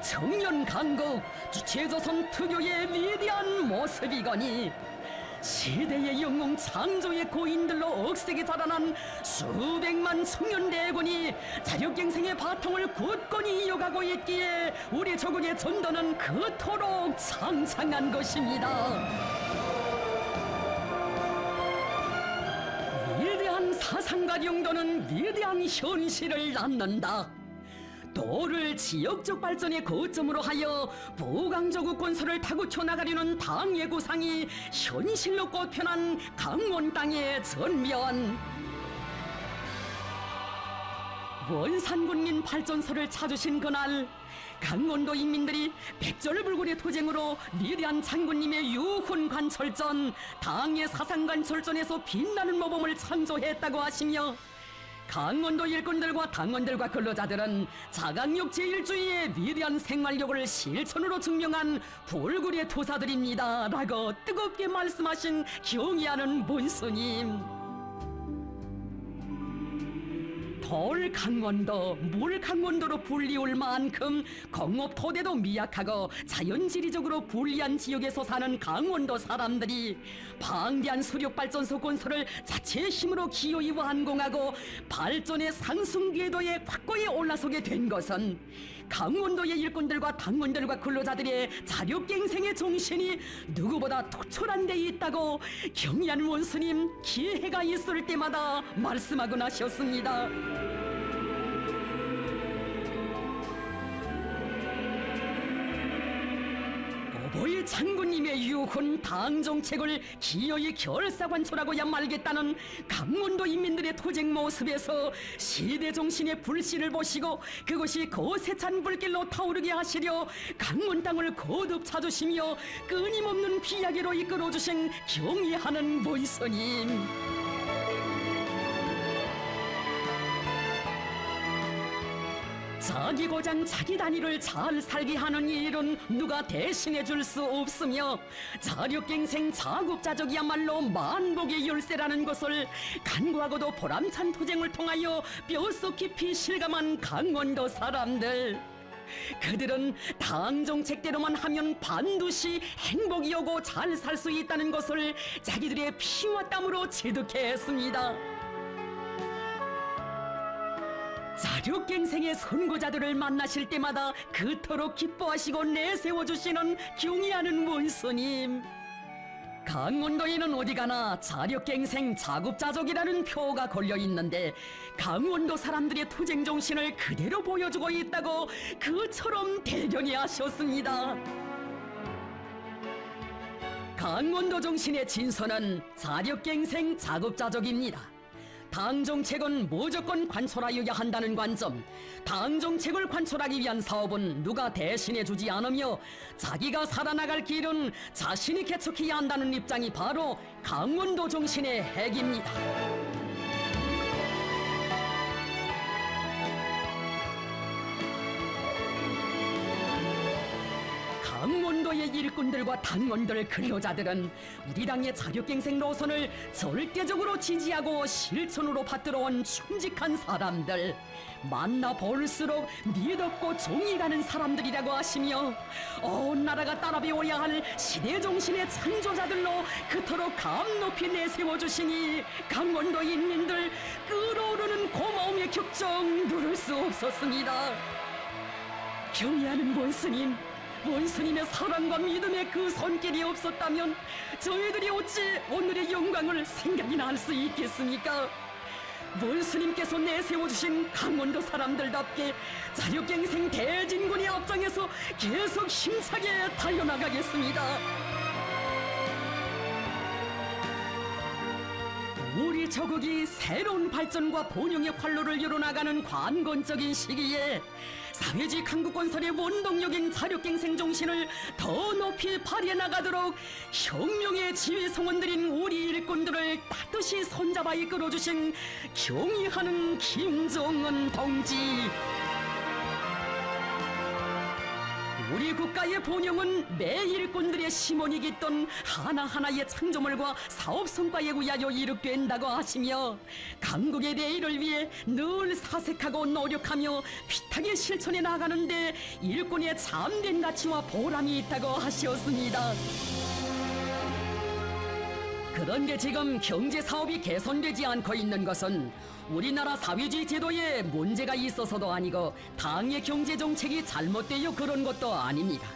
청년 강국 주체조선 특유의 위대한 모습이거니, 시대의 영웅 창조의 고인들로 억세게 자라난 수백만 청년 대군이 자력갱생의 바통을 굳건히 이어가고 있기에 우리 조국의 전도는 그토록 창창한 것입니다. 위대한 사상과 용도는 위대한 현실을 낳는다. 도를 지역적 발전의 거점으로 하여 부강조국 건설을 타고쳐 나가려는 당의 구상이 현실로 꽃펴난 강원 땅의 전면. 원산군민 발전소를 찾으신 그날, 강원도 인민들이 백절불굴의 투쟁으로 위대한 장군님의 유훈 관철전, 당의 사상 관철전에서 빛나는 모범을 창조했다고 하시며, 강원도 일꾼들과 당원들과 근로자들은 자강력 제1주의의 위대한 생활력을 실천으로 증명한 불굴의 투사들입니다 라고 뜨겁게 말씀하신 경의하는 문스님. 돌 강원도, 물 강원도로 불리울 만큼 공업 토대도 미약하고 자연지리적으로 불리한 지역에서 사는 강원도 사람들이 방대한 수력발전소 건설을 자체의 힘으로 기어이 완공하고 발전의 상승 궤도에 확고히 올라서게 된 것은 강원도의 일꾼들과 당원들과 근로자들의 자력갱생의 정신이 누구보다 투철한 데 있다고 경의한 원스님 기회가 있을 때마다 말씀하곤 하셨습니다. 오보이 장군님의 유훈 당정책을 기어이 결사관철하고야 말겠다는 강원도 인민들의 투쟁 모습에서 시대 정신의 불씨를 보시고 그것이 거세찬 불길로 타오르게 하시려 강원 땅을 거듭 찾으시며 끊임없는 비약으로 이끌어주신 경의하는 원스님. 자기 고장 자기 단위를 잘 살게 하는 일은 누가 대신해 줄 수 없으며, 자력갱생 자급자족이야말로 만복의 열쇠라는 것을 간구하고도 보람찬 투쟁을 통하여 뼛속 깊이 실감한 강원도 사람들. 그들은 당 정책대로만 하면 반드시 행복이 오고 잘 살 수 있다는 것을 자기들의 피와 땀으로 체득했습니다. 자력갱생의 선구자들을 만나실 때마다 그토록 기뻐하시고 내세워주시는 경의하는 원스님. 강원도에는 어디 가나 자력갱생 자급자족이라는 표가 걸려있는데 강원도 사람들의 투쟁 정신을 그대로 보여주고 있다고 그처럼 대견히 하셨습니다. 강원도 정신의 진선은 자력갱생 자급자족입니다. 당정책은 무조건 관철하여야 한다는 관점, 당정책을 관철하기 위한 사업은 누가 대신해주지 않으며 자기가 살아나갈 길은 자신이 개척해야 한다는 입장이 바로 강원도 정신의 핵입니다. 강원도의 일꾼들과 당원들, 근로자들은 우리 당의 자력갱생 노선을 절대적으로 지지하고 실천으로 받들어온 충직한 사람들, 만나볼수록 믿었고 정이 가는 사람들이라고 하시며 온 나라가 따라 배워야 할 시대정신의 창조자들로 그토록 감높이 내세워주시니 강원도 인민들 끓어오르는 고마움의 격정 누를 수 없었습니다. 경의하는 원스님, 원스님의 사랑과 믿음의 그 손길이 없었다면 저희들이 어찌 오늘의 영광을 생각이나 할 수 있겠습니까? 원스님께서 내세워주신 강원도 사람들답게 자력갱생 대진군의 앞장에서 계속 힘차게 달려나가겠습니다. 우리 조국이 새로운 발전과 번영의 활로를 열어나가는 관건적인 시기에 사회주의 강국 건설의 원동력인 자력갱생 정신을 더 높이 발휘해 나가도록 혁명의 지휘 성원들인 우리 일꾼들을 따뜻이 손잡아 이끌어주신 경의하는 김정은 동지. 우리 국가의 번영은 매 일꾼들의 심원이 깃던 하나하나의 창조물과 사업 성과에 의하여 이룩된다고 하시며 강국의 내일을 위해 늘 사색하고 노력하며 핏하게 실천해 나가는데 일꾼의 참된 가치와 보람이 있다고 하셨습니다. 그런데 지금 경제 사업이 개선되지 않고 있는 것은 우리나라 사회주의 제도에 문제가 있어서도 아니고 당의 경제 정책이 잘못되어 그런 것도 아닙니다.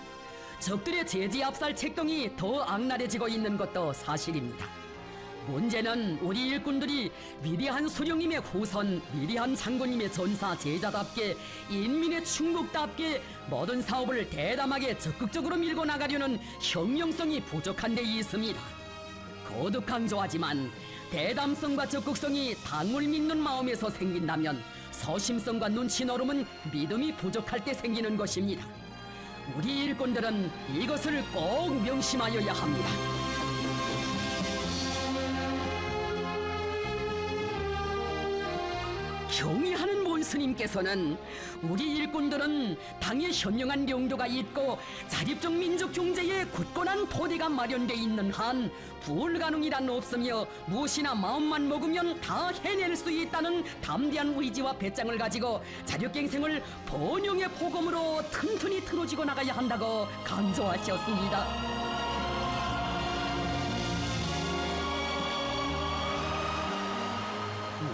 적들의 제지 압살 책동이 더 악랄해지고 있는 것도 사실입니다. 문제는 우리 일꾼들이 위대한 수령님의 후손, 위대한 장군님의 전사 제자답게 인민의 충국답게 모든 사업을 대담하게 적극적으로 밀고 나가려는 혁명성이 부족한 데 있습니다. 거듭 강조하지만 대담성과 적극성이 당을 믿는 마음에서 생긴다면 소심성과 눈치 노름은 믿음이 부족할 때 생기는 것입니다. 우리 일꾼들은 이것을 꼭 명심하여야 합니다. 경의하는 원스님께서는 우리 일꾼들은 당의 현명한 용도가 있고 자립적 민족 경제에 굳건한 토대가 마련돼 있는 한 불가능이란 없으며 무엇이나 마음만 먹으면 다 해낼 수 있다는 담대한 의지와 배짱을 가지고 자력갱생을 번영의 포검으로 튼튼히 틀어지고 나가야 한다고 강조하셨습니다.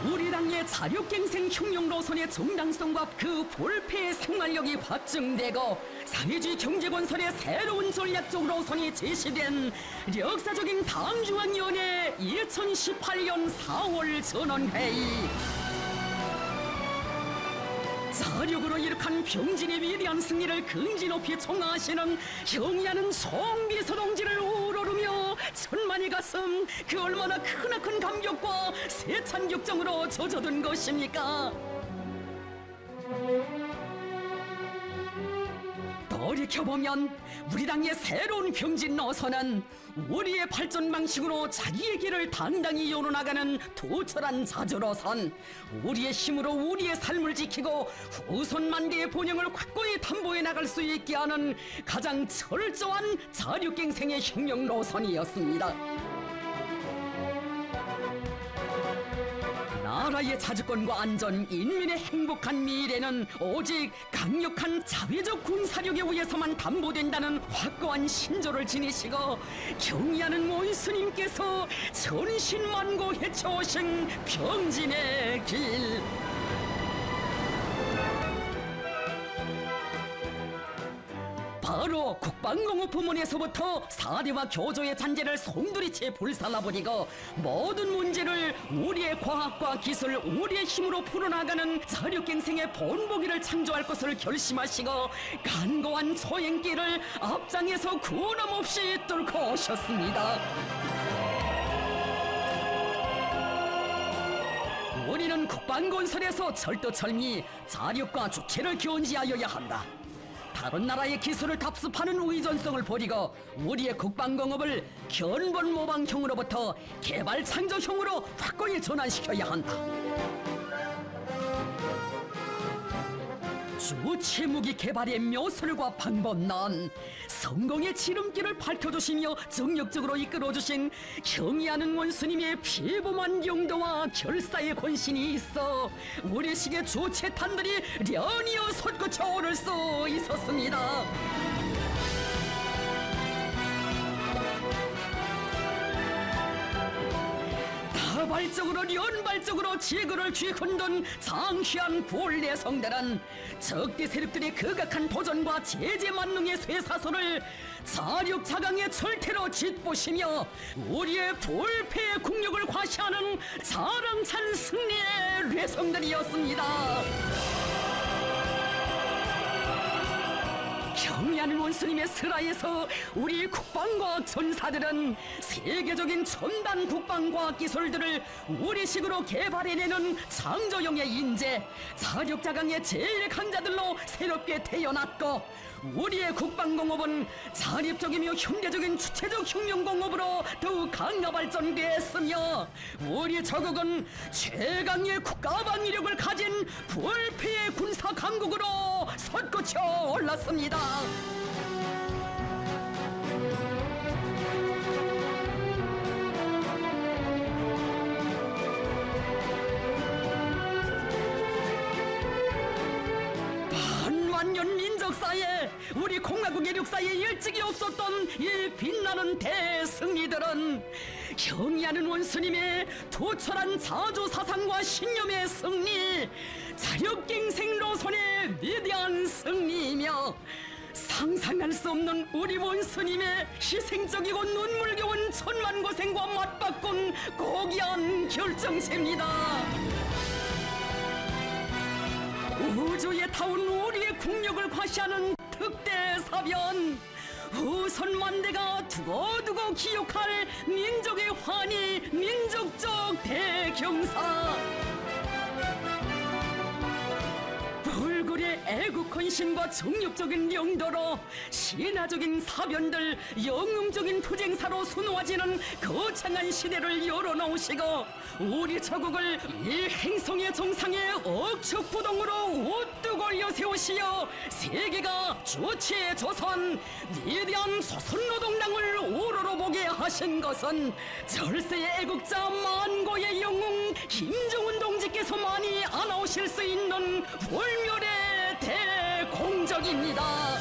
우리 당의 자력갱생 혁명 노선의 정당성과 그 볼패의 생활력이 확증되고 사회주의 경제건설의 새로운 전략적 노선이 제시된 역사적인 당중앙위원회 2018년 4월 전원회의. 자력으로 이룩한 병진의 위대한 승리를 긍지 높이 총하시는 경의하는 송비서 동지를 우러르며 천만의 가슴 그 얼마나 크나큰 감격과 세찬 격정으로 젖어든 것입니까? 돌이켜보면 우리 당의 새로운 병진 노선은 우리의 발전 방식으로 자기의 길을 당당히 열어나가는 투철한 자주로선 우리의 힘으로 우리의 삶을 지키고 후손 만대의 번영을 확고히 담보해 나갈 수 있게 하는 가장 철저한 자력갱생의 혁명 노선이었습니다. 나라의 자주권과 안전, 인민의 행복한 미래는 오직 강력한 자위적 군사력에 의해서만 담보된다는 확고한 신조를 지니시고 경의하는 원수님께서 전신만고 헤쳐오신 병진의 길. 바로 국방공업 부문에서부터 사대와 교조의 잔재를 송두리째 불살라버리고 모든 문제를 우리의 과학과 기술, 우리의 힘으로 풀어나가는 자력갱생의 본보기를 창조할 것을 결심하시고 간고한 소행길을 앞장에서 구원함없이 뚫고 오셨습니다. 우리는 국방건설에서 철두철미 자력과 주체를 견지하여야 한다. 다른 나라의 기술을 답습하는 의존성을 버리고 우리의 국방공업을 견본 모방형으로부터 개발 창조형으로 확고히 전환시켜야 한다. 주체무기 개발의 묘술과 방법론, 성공의 지름길을 밝혀주시며 정력적으로 이끌어주신 경의하는 원수님의 피범한 용도와 결사의 권신이 있어 우리 시의 주체탄들이 련이어 솟구쳐 오를 수 있었습니다. 다발적으로 연발적으로 지구를 쥐흔든 장시한 굴레성들은 적대 세력들의 극악한 도전과 제재 만능의 쇠사슬을 자력자강의 철퇴로 짓부시며 우리의 불패의 국력을 과시하는 사랑찬 승리의 뇌성들이었습니다. 경의하는 원수님의 슬하에서 우리 국방과학 전사들은 세계적인 첨단 국방과학 기술들을 우리식으로 개발해내는 창조형의 인재, 사력자강의 제일 강자들로 새롭게 태어났고, 우리의 국방공업은 자립적이며 현대적인 주체적 혁명공업으로 더욱 강화 발전되었으며, 우리 저국은 최강의 국가반 위력을 가진 불패의 군사 강국으로 솟구쳐 올랐습니다. 반만년 민족사에 우리 공화국의 역사에 일찍이 없었던 이 빛나는 대승리들은 경의하는 원수님의 투철한 자주사상과 신념의 승리, 자력갱생 노선의 위대한 승리이며, 상상할 수 없는 우리 원수님의 희생적이고 눈물겨운 천만고생과 맞바꾼 고귀한 결정체입니다. 우주에 타온 우리의 국력을 과시하는 특대사변, 후손 만대가 두고두고 기억할 민족의 환희, 민족적 대경사. 불굴의 애국헌신과 정력적인 용도로 신화적인 사변들, 영웅적인 투쟁사로 수놓아지는 거창한 시대를 열어놓으시고, 우리 저국을 이 행성의 정상에 억척부동으로 우뚝 올려 세우시어 세계가 주체의 조선, 위대한 조선노동당을 우러러보게 하신 것은 절세의 애국자 만고의 영웅 김정은 동지께서만이 안아오실 수 있는 불멸의 대공적입니다.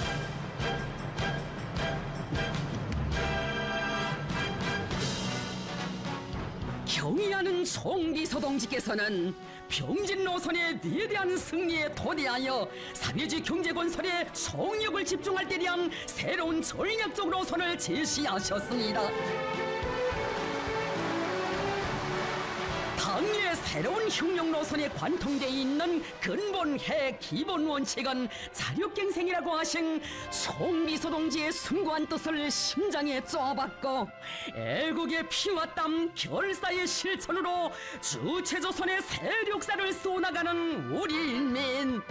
경의하는 송비서 동지께서는 병진 노선의 위대한 승리에 도대하여 사회주의 경제 건설에 총력을 집중할 때 대한 새로운 전략적 노선을 제시하셨습니다. 당의 새로운 혁명 노선에 관통되어 있는 근본핵 기본 원칙은 자력갱생이라고 하신 송비서 동지의 숭고한 뜻을 심장에 쪼아박고, 애국의 피와 땀 결사의 실천으로 주체조선의 세력사를 쏘나가는 우리 인민,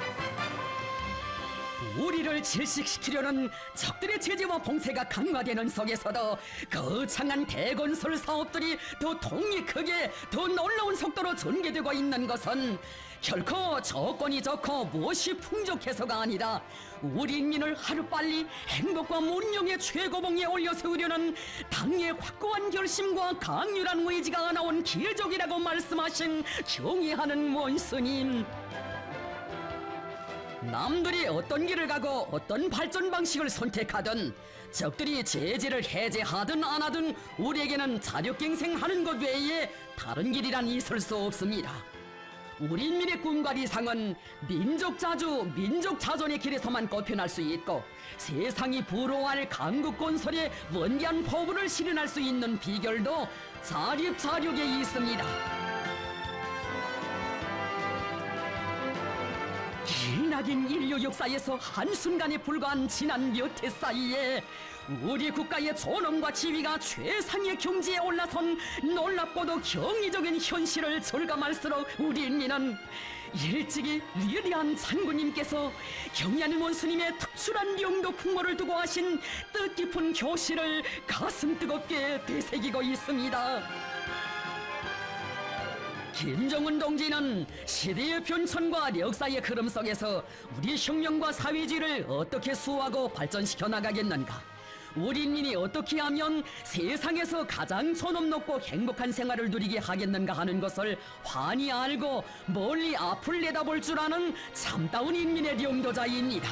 우리를 질식시키려는 적들의 제재와 봉쇄가 강화되는 속에서도 거창한 대건설 사업들이 더 통이 크게, 더 놀라운 속도로 전개되고 있는 것은 결코 조건이 좋고 무엇이 풍족해서가 아니라 우리 인민을 하루빨리 행복과 문명의 최고봉에 올려세우려는 당의 확고한 결심과 강렬한 의지가 나온 기적이라고 말씀하신 경의하는 원스님. 남들이 어떤 길을 가고 어떤 발전 방식을 선택하든, 적들이 제재를 해제하든 안 하든 우리에게는 자력갱생하는 것 외에 다른 길이란 있을 수 없습니다. 우리 인민의 꿈과 이상은 민족자주, 민족자존의 길에서만 꼽혀날 수 있고, 세상이 부러워할 강국건설의 원대한 포부를 실현할 수 있는 비결도 자립자력에 있습니다. 기나긴 인류 역사에서 한순간에 불과한 지난 몇 해 사이에 우리 국가의 존엄과 지위가 최상의 경지에 올라선 놀랍고도 경이적인 현실을 절감할수록 우리 인민은 일찍이 위대한 장군님께서 경의하는 원수님의 특출한 용도 풍모를 두고 하신 뜻깊은 교실을 가슴 뜨겁게 되새기고 있습니다. 김정은 동지는 시대의 변천과 역사의 흐름 속에서 우리 혁명과 사회주의를 어떻게 수호하고 발전시켜 나가겠는가? 우리 인민이 어떻게 하면 세상에서 가장 존엄 높고 행복한 생활을 누리게 하겠는가 하는 것을 환히 알고 멀리 앞을 내다볼 줄 아는 참다운 인민의 용도자입니다.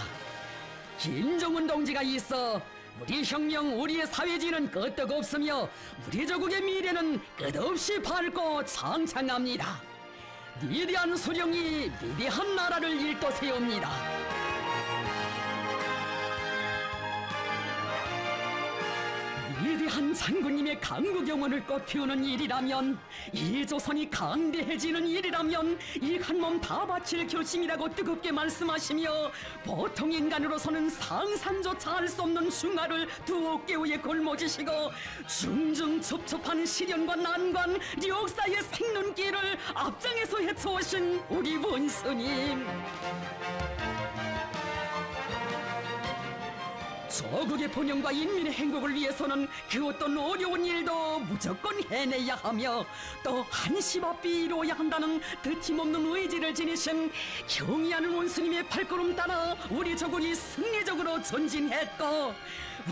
김정은 동지가 있어 우리 혁명, 우리의 사회주의는 끄떡없으며 우리 조국의 미래는 끝없이 밝고 창창합니다. 위대한 수령이 위대한 나라를 일떠 세웁니다. 위대한 위대한 장군님의 강국 영원을 꽃피우는 일이라면, 이 조선이 강대해지는 일이라면 이 한 몸 다 바칠 결심이라고 뜨겁게 말씀하시며, 보통 인간으로서는 상상조차 할 수 없는 중하를 두 어깨 위에 걸머지시고 중중첩첩한 시련과 난관, 역사의 생눈길을 앞장에서 헤쳐오신 우리 원수님, 조국의 번영과 인민의 행복을 위해서는 그 어떤 어려운 일도 무조건 해내야 하며, 또 한시바삐 이루어야 한다는 드팀없는 의지를 지니신 경의하는 원수님의 발걸음 따라 우리 조국이 승리적으로 전진했고,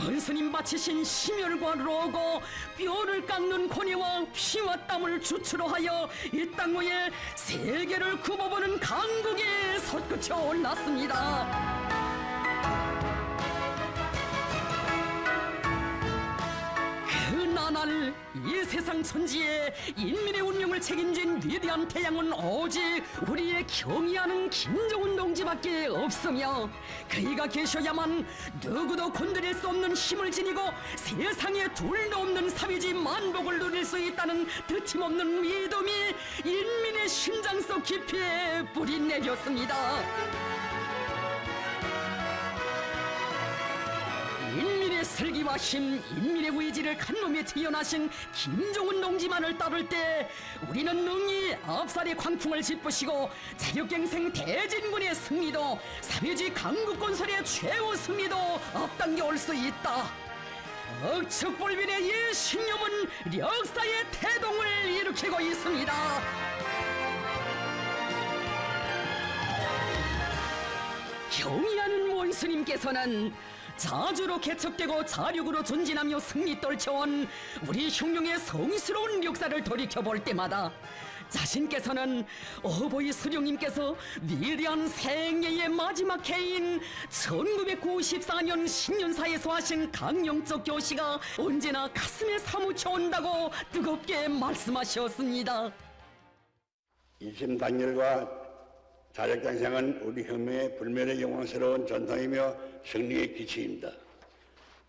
원수님 바치신 심혈과 로고, 뼈를 깎는 고뇌와 피와 땀을 주추로 하여 이 땅 위에 세계를 굽어보는 강국이 솟구쳐 올랐습니다. 그나날 이 세상 천지에 인민의 운명을 책임진 위대한 태양은 오직 우리의 경의하는 김정은 동지밖에 없으며, 그이가 계셔야만 누구도 건드릴 수 없는 힘을 지니고 세상에 둘도 없는 사회주의 만복을 누릴 수 있다는 드침없는 믿음이 인민의 심장 속 깊이에 뿌리 내렸습니다. 인민의 슬기와 힘, 인민의 의지를 간몸에 태어나신 김정은 동지만을 따를 때 우리는 능히 앞살의 광풍을 짚으시고 자력갱생 대진군의 승리도, 사회주의 강국 건설의 최후 승리도 앞당겨 올 수 있다. 억측불변의 이 신념은 역사의 태동을 일으키고 있습니다. 경의하는 원수님께서는 자주로 개척되고 자력으로 전진하며 승리 떨쳐온 우리 흉룡의 성스러운 역사를 돌이켜볼 때마다 자신께서는 어버이 수령님께서 위대한 생애의 마지막 해인 1994년 신년사에서 하신 강령적 교시가 언제나 가슴에 사무쳐 온다고 뜨겁게 말씀하셨습니다. 이심단열과 자력갱생은 우리 혁명의 불멸의 영광스러운 전통이며 승리의 기치입니다.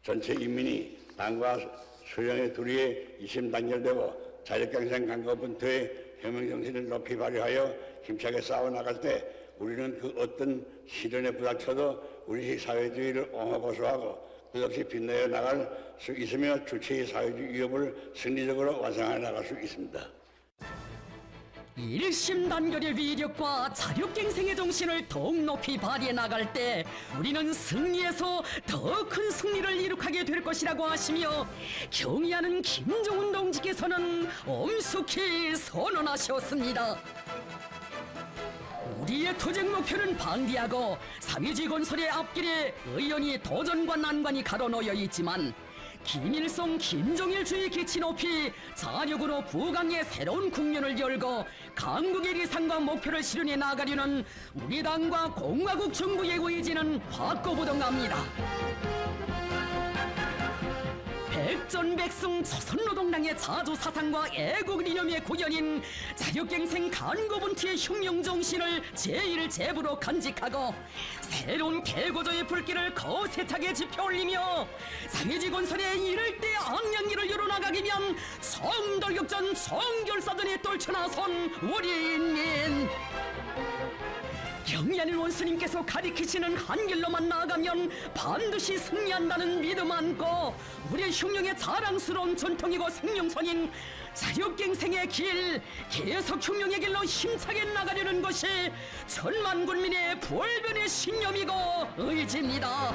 전체 인민이 당과 수령의 도리에 이심단열되고 자력갱생 강과 분투의 혁명정신을 높이 발휘하여 힘차게 싸워나갈 때 우리는 그 어떤 시련에 부닥쳐도 우리 사회주의를 옹호보수하고 끝없이 빛내어 나갈 수 있으며 주체의 사회주의 위협을 승리적으로 완성해 나갈 수 있습니다. 일심단결의 위력과 자력갱생의 정신을 더욱 높이 발휘해 나갈 때 우리는 승리에서 더 큰 승리를 이룩하게 될 것이라고 하시며, 경의하는 김정은 동지께서는 엄숙히 선언하셨습니다. 우리의 투쟁 목표는 방대하고 사회주의 건설의 앞길에 의연히 도전과 난관이 가로놓여 있지만, 김일성 김정일주의 기치 높이 자력으로 부강의 새로운 국면을 열고 강국의 리상과 목표를 실현해 나가려는 우리 당과 공화국 정부의 의지는 확고부동합니다. 백전백승 조선노동당의 자주사상과 애국이념의 구현인 자력갱생 간고분투의 혁명정신을 제1제부로 간직하고 새로운 대고조의 불길을 거세차게 지펴올리며 사회주의 건설의 이를 때 악량기를 열어나가기 위한 성돌격전 성결사전에 떨쳐나선 우리 인민, 경의하는 원수님께서 가리키시는 한 길로만 나아가면 반드시 승리한다는 믿음 안고 우리 흉룡의 자랑스러운 전통이고 생명선인 자력갱생의 길, 계속 흉룡의 길로 힘차게 나가려는 것이 천만 군민의 부활변의 신념이고 의지입니다.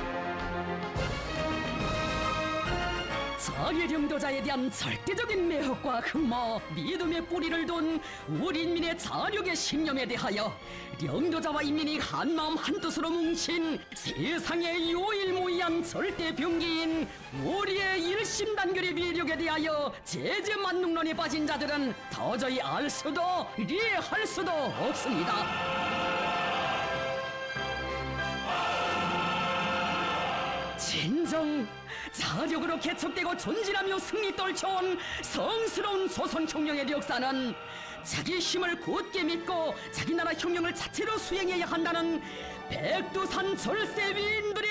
자유령도자에 대한 절대적인 매혹과 흠모, 믿음의 뿌리를 둔 우리 인민의 자력의 신념에 대하여 영도자와 인민이 한마음 한뜻으로 뭉친 세상의 유일무이한 절대병기인 우리의 일심단결의 위력에 대하여 제재만능론에 빠진 자들은 도저히 알 수도 이해할 수도 없습니다. 진정 자력으로 개척되고 전진하며 승리 떨쳐온 성스러운 조선 혁명의 역사는 자기 힘을 굳게 믿고 자기 나라 혁명을 자체로 수행해야 한다는 백두산 절세 위인들의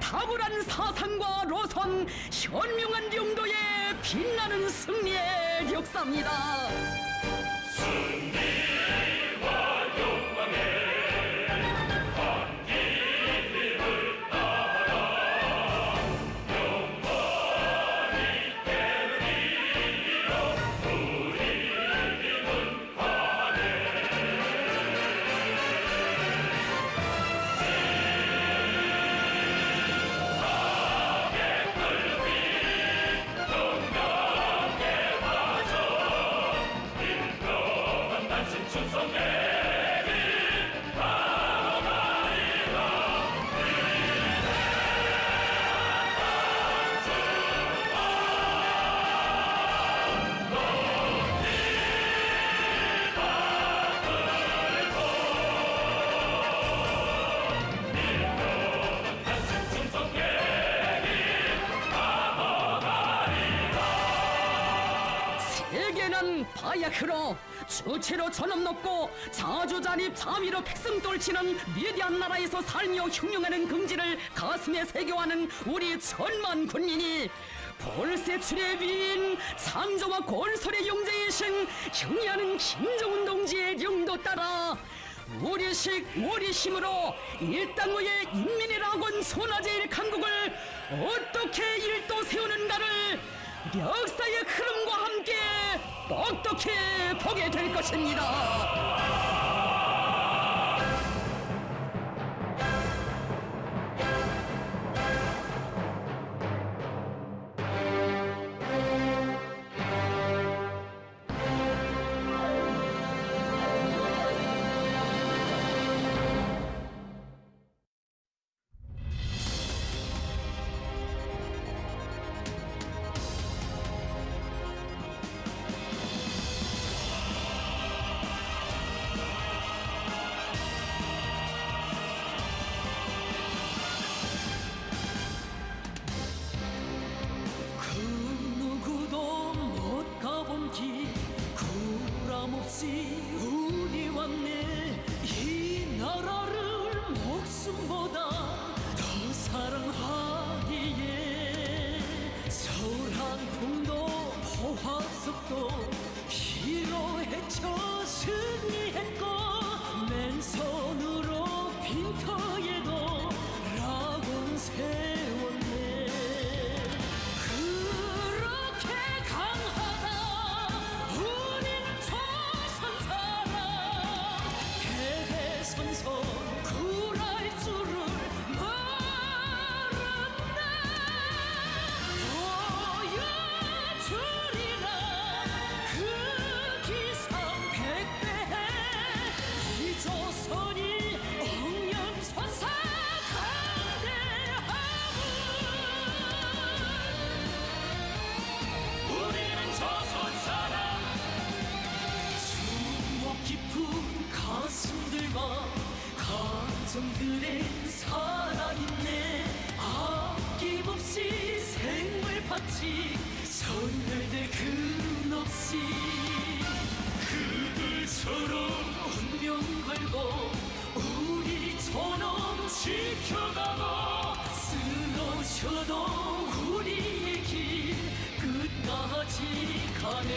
탁월한 사상과 노선, 현명한 용도에 빛나는 승리의 역사입니다. 승리와 욕망의 한길을 따라 영원히 되는 이로 우리 힘은 가네. 동명에 맞아 일평한 단신 충성에 세계는 바야흐로 주체로 전업 높고 자주자립 자비로 백성 돌치는 위대한 나라에서 살며 흉흉하는 긍지를 가슴에 새겨하는 우리 천만 군민이 볼세출의 위인 창조와 건설의 용제이신 형이하는 김정은 동지의 영도 따라 우리식 우리 힘으로 일당의 인민이라곤 손아제일 강국을 어떻게 일도 세우는가를 역사의 흐름과 함께 똑똑히 보게 될 것입니다. 그 누구도 못 가본 길 구람없이 운이 왔네. 이 나라를 목숨보다 더 사랑하기에 서울 항공도 포화석도 피로 헤쳐 승리했고 맨손으로 빈터에도 락원 세웠네. 그렇게 강하다 우리는 조선 사람. 대대손손 굴할 줄을 모른다. 보여주리라 그 기상 백배해. 이 조선이 억령선사 강대함을. 우리는 조선 사람. 추억 깊은 가슴들과 가정들에 살아있네. 아낌없이 생물 바치 선열들 근없이 그들처럼 운명 걸고 우리처럼 지켜가고 쓰러져도 우리의 길 끝까지 가네.